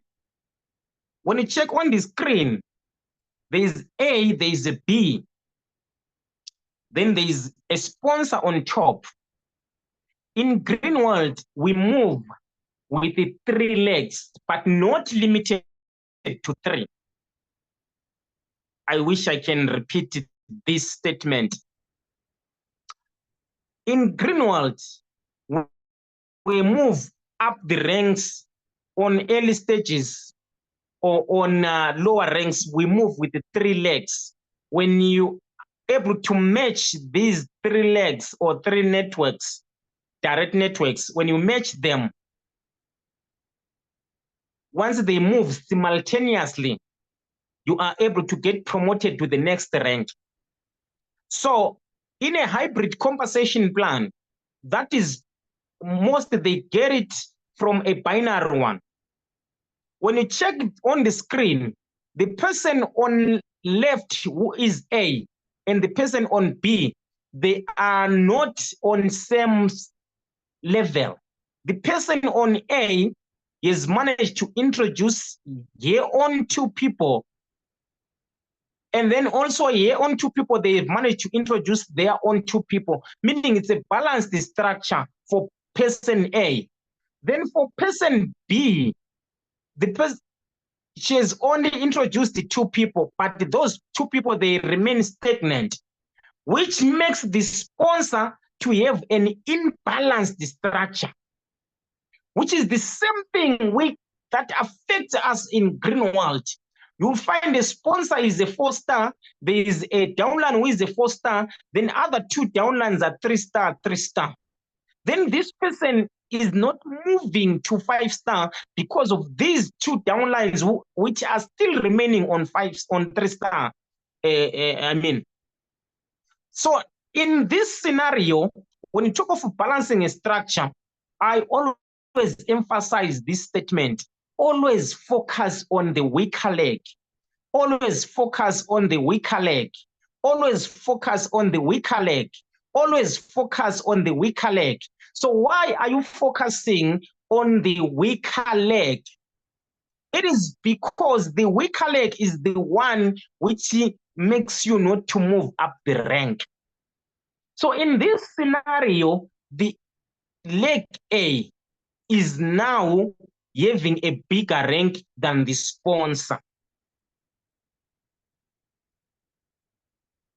When you check on the screen, there is A, there is a B, then there is a sponsor on top. In Greenworld, we move with the 3 legs, but not limited to 3. I wish I can repeat this statement. In Greenworld, we move up the ranks on early stages or on lower ranks. We move with the 3 legs. When you able to match these 3 legs or 3 networks, direct networks, when you match them, once they move simultaneously, you are able to get promoted to the next rank. So in a hybrid compensation plan, that is most they get it from a binary one. When you check on the screen, the person on left who is A and the person on B, they are not on same level. The person on A has managed to introduce their own 2 people. And then also here on 2 people, they've managed to introduce their own 2 people, meaning it's a balanced structure for person A. Then for person B, she has only introduced the 2 people, but those 2 people, they remain stagnant, which makes the sponsor to have an imbalanced structure, which is the same thing that affects us in Greenworld. You'll find a sponsor is a 4-star, there is a downline who is a 4-star, then other 2 downlines are 3-star, 3-star. Then this person is not moving to 5-star because of these 2 downlines which are still remaining on 3-star. So in this scenario, when you talk of balancing a structure, I always emphasize this statement. Always focus on the weaker leg. Always focus on the weaker leg. Always focus on the weaker leg. Always focus on the weaker leg. So why are you focusing on the weaker leg? It is because the weaker leg is the one which makes you not to move up the rank. So in this scenario, the leg A is now having a bigger rank than the sponsor.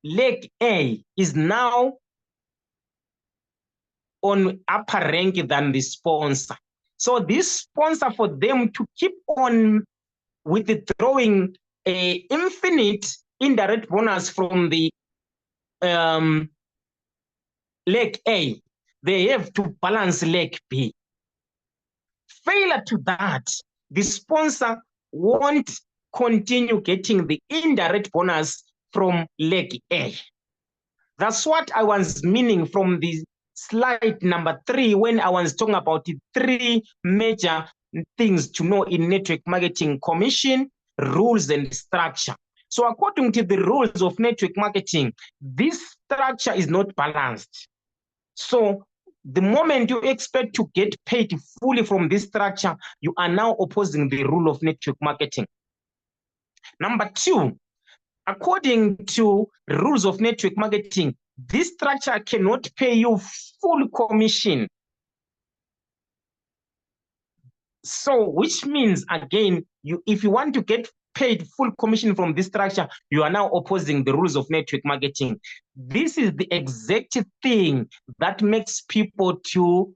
Leg A is now on upper rank than the sponsor. So this sponsor, for them to keep on withdrawing a infinite indirect bonus from the leg A, they have to balance leg B. Failure to that, the sponsor won't continue getting the indirect bonus from leg A. That's what I was meaning from the slide number 3 when I was talking about the 3 major things to know in network marketing: commission, rules, and structure. So according to the rules of network marketing, this structure is not balanced. So the moment you expect to get paid fully from this structure, you are now opposing the rule of network marketing. Number 2, according to rules of network marketing, this structure cannot pay you full commission. So which means, again, if you want to get paid full commission from this structure, you are now opposing the rules of network marketing. This is the exact thing that makes people to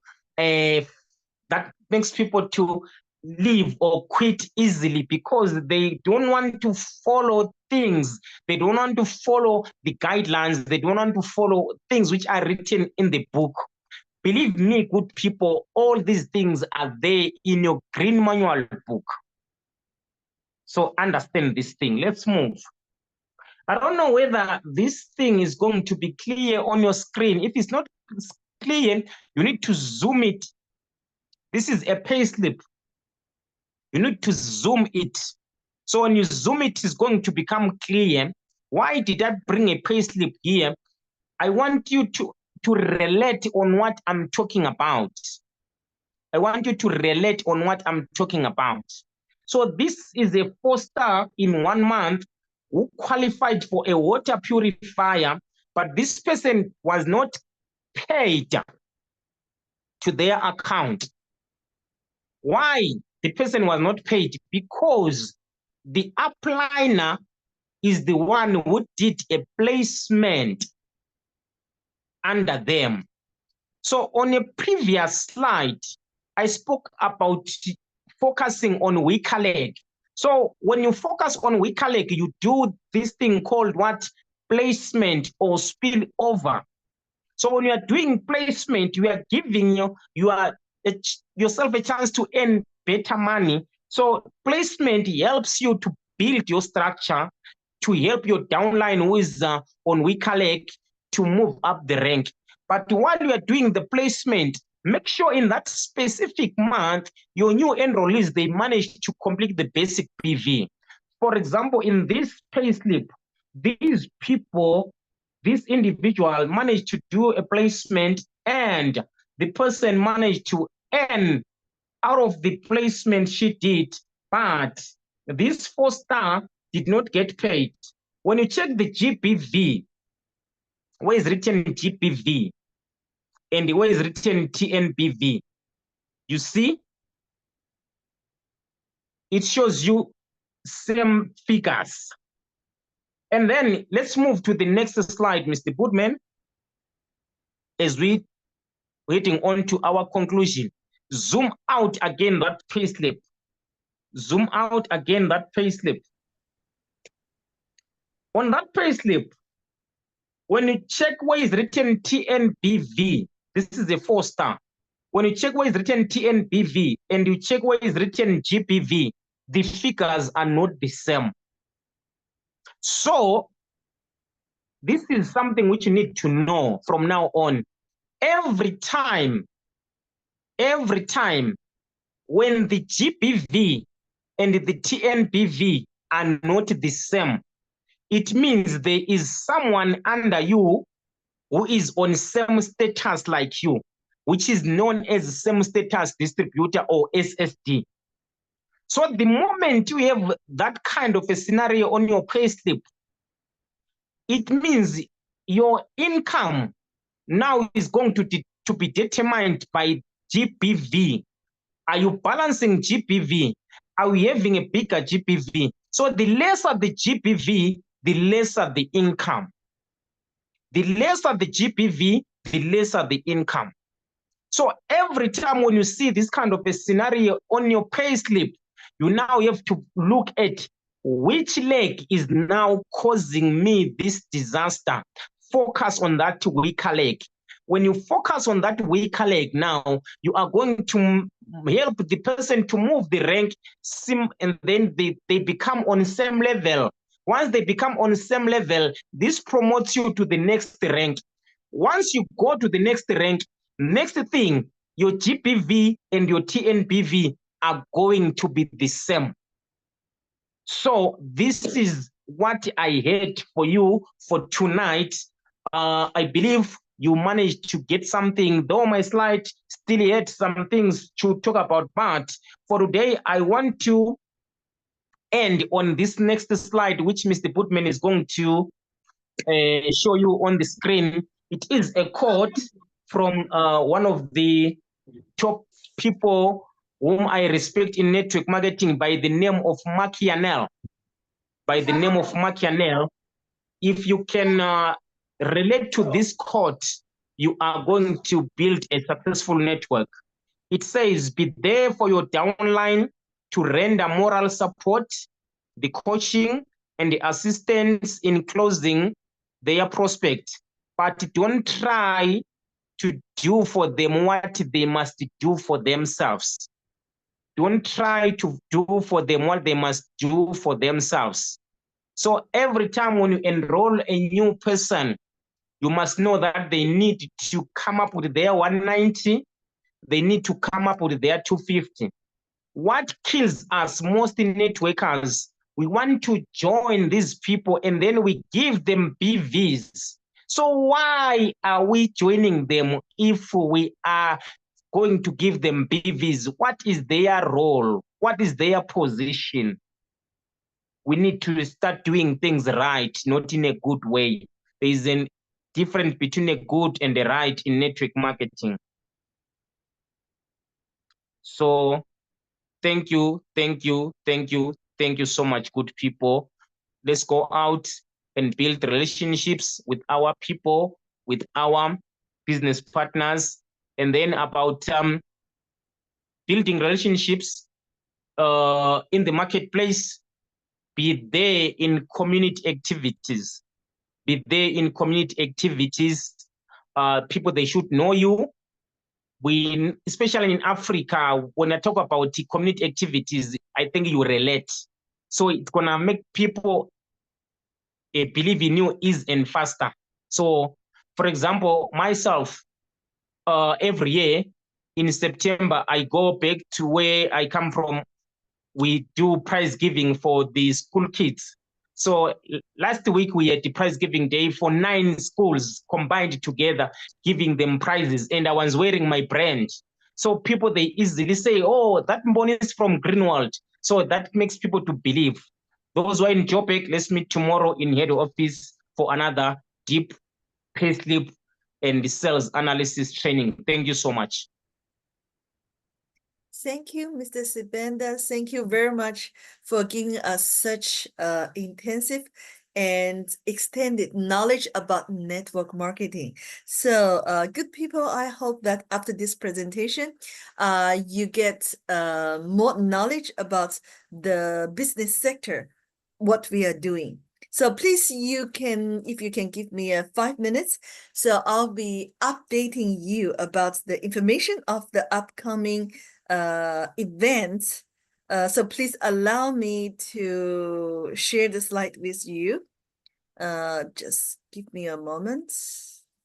leave or quit easily, because they don't want to follow things. They don't want to follow the guidelines. They don't want to follow things which are written in the book. Believe me, good people, all these things are there in your green manual book. So understand this thing. Let's move. I don't know whether this thing is going to be clear on your screen. If it's not clear, you need to zoom it. This is a payslip. You need to zoom it So when you zoom it, is going to become clear. Why did I bring a payslip here? I want you to relate on what I'm talking about. I want you to relate on what I'm talking about. So this is a 4-star in 1 month who qualified for a water purifier, but this person was not paid to their account. Why the person was not paid? Because the upliner is the one who did a placement under them. So on a previous slide, I spoke about focusing on weaker leg. So when you focus on weaker leg, you do this thing called what? Placement or spillover. So when you are doing placement, you are giving yourself a chance to earn better money. So placement helps you to build your structure, to help your downline who is on weaker leg to move up the rank. But while you are doing the placement, make sure in that specific month, your new enrollees, they manage to complete the basic PV. For example, in this payslip, these people, this individual managed to do a placement and the person managed to earn out of the placement she did, but this 4-star did not get paid. When you check the GPV, where is written GPV and where is written TNBV, you see, it shows you same figures. And then let's move to the next slide, Mr. Bootman, as we waiting on to our conclusion. Zoom out again that payslip. Zoom out again that payslip. On that payslip, when you check where is written TNBV, this is a 4-star. When you check where is written TNBV and you check where is written GPV, the figures are not the same. So this is something which you need to know from now on. Every time when the GPV and the TNBV are not the same, it means there is someone under you who is on same status like you, which is known as same status distributor or SSD. So the moment you have that kind of a scenario on your payslip, it means your income now is going to be determined by GPV. Are you balancing GPV? Are we having a bigger GPV? So the lesser the GPV, the lesser the income. The lesser the GPV, the lesser the income. So every time when you see this kind of a scenario on your payslip, you now have to look at which leg is now causing me this disaster. Focus on that weaker leg. When you focus on that weaker leg now, you are going to help the person to move the rank, and then they become on the same level. Once they become on the same level, this promotes you to the next rank. Once you go to the next rank, next thing, your GPV and your TNBV are going to be the same. So this is what I had for you for tonight. I believe you managed to get something, though my slide still had some things to talk about. But for today, I want to end on this next slide, which Mr. Bootman is going to show you on the screen. It is a quote from one of the top people whom I respect in network marketing by the name of Machiavel. By the name of Machiavel, if you can relate to this quote, you are going to build a successful network. It says, be there for your downline to render moral support, the coaching, and the assistance in closing their prospect. But don't try to do for them what they must do for themselves. Don't try to do for them what they must do for themselves. So every time when you enroll a new person, you must know that they need to come up with their 190, they need to come up with their 250. What kills us most in networkers We want to join these people and then we give them BVs. So why are we joining them if we are going to give them BVs? What is their role? What is their position? We need to start doing things right, not in a good way. There is a difference between a good and a right in network marketing. So thank you, thank you, thank you, thank you so much, good people. Let's go out and build relationships with our people, with our business partners, and then about building relationships in the marketplace. Be there in community activities. Be there in community activities. People, they should know you. We, especially in Africa, when I talk about the community activities, I think you relate. So it's gonna make people believe in you easier and faster. So, for example, myself, every year in September, I go back to where I come from. We do prize giving for the school kids. So last week we had the prize giving day for 9 schools combined together, giving them prizes, and I was wearing my brand. So people, they easily say, oh, that MBONISI is from Greenwald. So that makes people to believe. Those who are in Joburg, let's meet tomorrow in head office for another deep payslip and sales analysis training. Thank you so much. Thank you, Mr. Sibanda. Thank you very much for giving us such intensive and extended knowledge about network marketing. So good people, I hope that after this presentation, you get more knowledge about the business sector, what we are doing. So please, you can, if you can give me 5 minutes, so I'll be updating you about the information of the upcoming events. So please allow me to share the slide with you. Just give me a moment.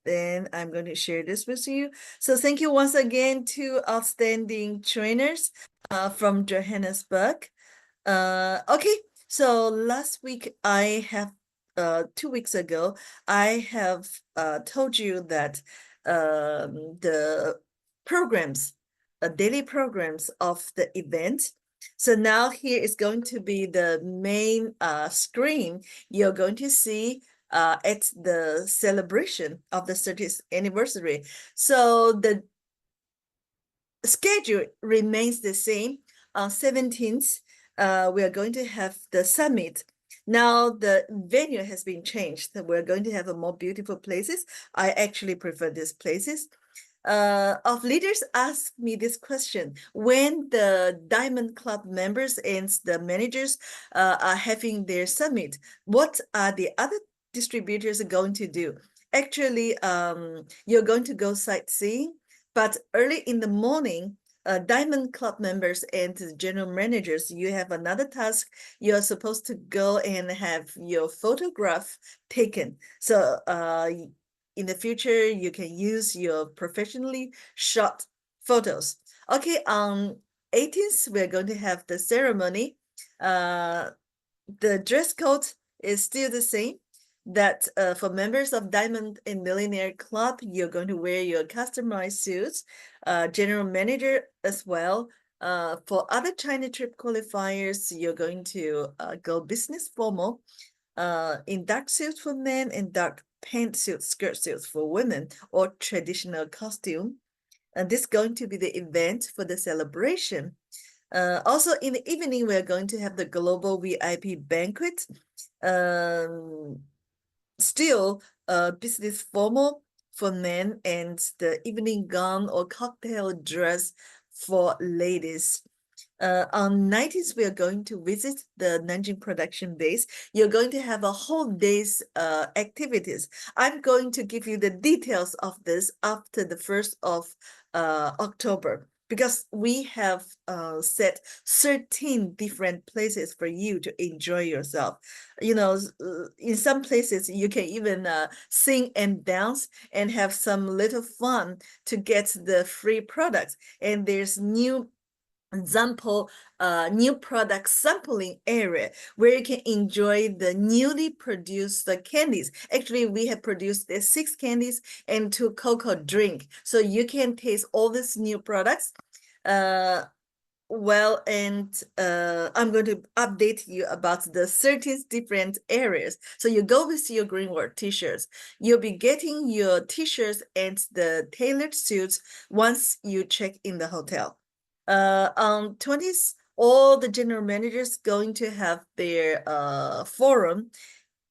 Then I'm going to share this with you. So thank you once again to outstanding trainers from Johannesburg. Okay, so last week I have 2 weeks ago, I have told you that the programs, daily programs of the event. So now here is going to be the main screen you're going to see at the celebration of the 30th anniversary. So the schedule remains the same. On 17th, we are going to have the summit. Now the venue has been changed. We're going to have a more beautiful places. I actually prefer these places. Of leaders ask me this question: when the Diamond Club members and the managers are having their summit, what are the other distributors going to do? Actually, you're going to go sightseeing, but early in the morning, Diamond Club members and general managers, you have another task. You're supposed to go and have your photograph taken. So in the future, you can use your professionally shot photos. Okay, on 18th, we're going to have the ceremony. The dress code is still the same. That for members of Diamond and Millionaire Club, you're going to wear your customized suits. General manager as well. For other China trip qualifiers, you're going to go business formal in dark suits for men and dark pantsuits, skirt suits for women, or traditional costume. And this is going to be the event for the celebration. Also in the evening, we're going to have the global VIP banquet. Still business formal for men and the evening gown or cocktail dress for ladies. On 19th, we are going to visit the Nanjing production base. You're going to have a whole day's activities. I'm going to give you the details of this after the 1st of October, because we have set 13 different places for you to enjoy yourself. You know, in some places, you can even sing and dance and have some little fun to get the free products. And there's new example, new product sampling area where you can enjoy the newly produced candies. Actually, we have produced 6 candies and 2 cocoa drink, so you can taste all these new products. Well, and I'm going to update you about the 30 different areas. So you go with your Greenworld t-shirts. You'll be getting your t-shirts and the tailored suits once you check in the hotel. On 20th, all the general managers going to have their forum.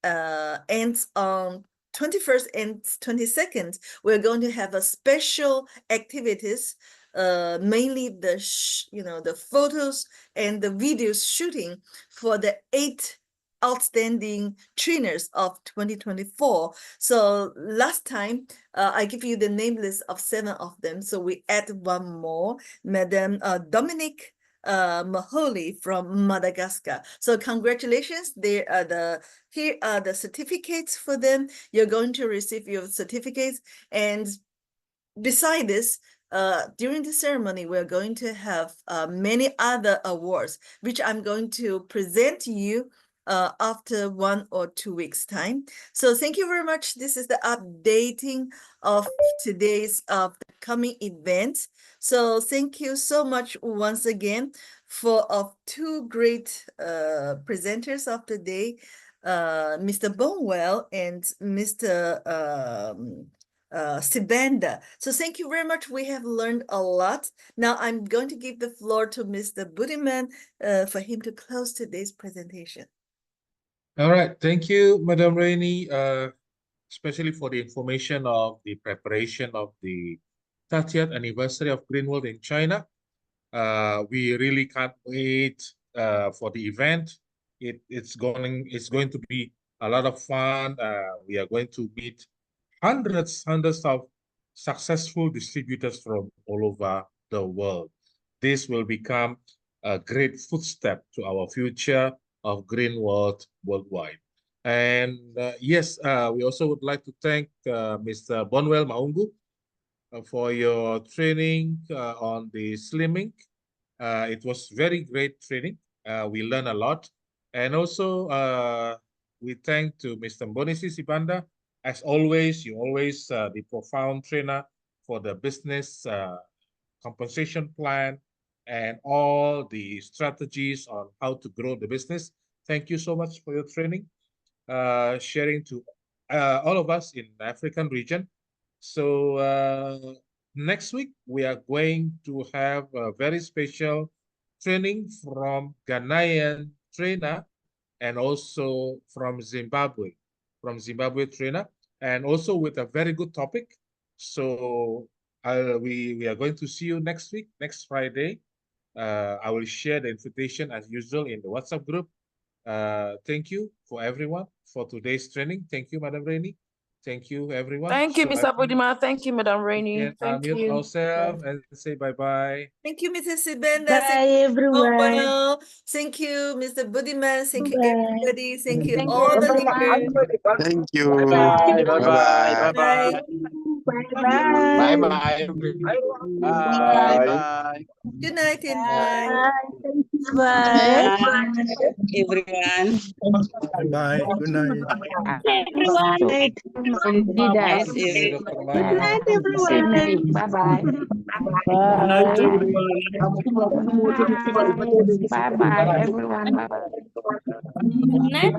And on 21st and 22nd, we're going to have a special activities, mainly the photos and the videos shooting for the 8 outstanding trainers of 2024. So last time, I give you the name list of 7 of them. So we add 1 more, Madam Dominique Maholi from Madagascar. So congratulations. Here are the certificates for them. You're going to receive your certificates. And beside this, during the ceremony, we're going to have many other awards, which I'm going to present to you after 1 or 2 weeks time. So thank you very much. This is the updating of today's coming event. So thank you so much once again for 2 great presenters of the day, Mr. BORNWELL and Mr. SIBANDA. So thank you very much. We have learned a lot. Now I'm going to give the floor to Mr. Budiman for him to close today's presentation. All right, thank you, Madam Rainey, especially for the information of the preparation of the 30th anniversary of Greenworld in China. We really can't wait for the event. It's going to be a lot of fun. We are going to meet hundreds of successful distributors from all over the world. This will become a great footstep to our future of Greenworld worldwide. And yes, we also would like to thank Mr. BORNWELL MANHUNGU for your training on the slimming. It was very great training. We learned a lot. And also, we thank to Mr. MBONISI SIBANDA. As always, you always the profound trainer for the business compensation plan and all the strategies on how to grow the business. Thank you so much for your training, sharing to all of us in the African region. So next week, we are going to have a very special training from Ghanaian trainer and also from Zimbabwe trainer, and also with a very good topic. So we are going to see you next week, next Friday. I will share the invitation as usual in the WhatsApp group. Thank you for everyone for today's training. Thank you, Madam Rainey. Thank you, everyone. Thank you, Mr. Budiman. Thank you, Madam Rainey. Thank you. Unmute ourselves and say bye-bye. Thank you, Mr. SIBANDA. Bye, everyone. Well, thank you, Mr. Budiman. Thank you, everybody. Thank you, Thank you, all the everyone. leaders. Thank you. Bye-bye. Bye-bye. Bye-bye. Bye-bye. Bye-bye. Bye. Bye-bye. Good night and Bye. bye. Bye. Everyone. Bye-bye. Good night. Everyone. Good night. Good night, everyone. Bye-bye. Good night, Bye-bye, everyone. Bye-bye. Good night.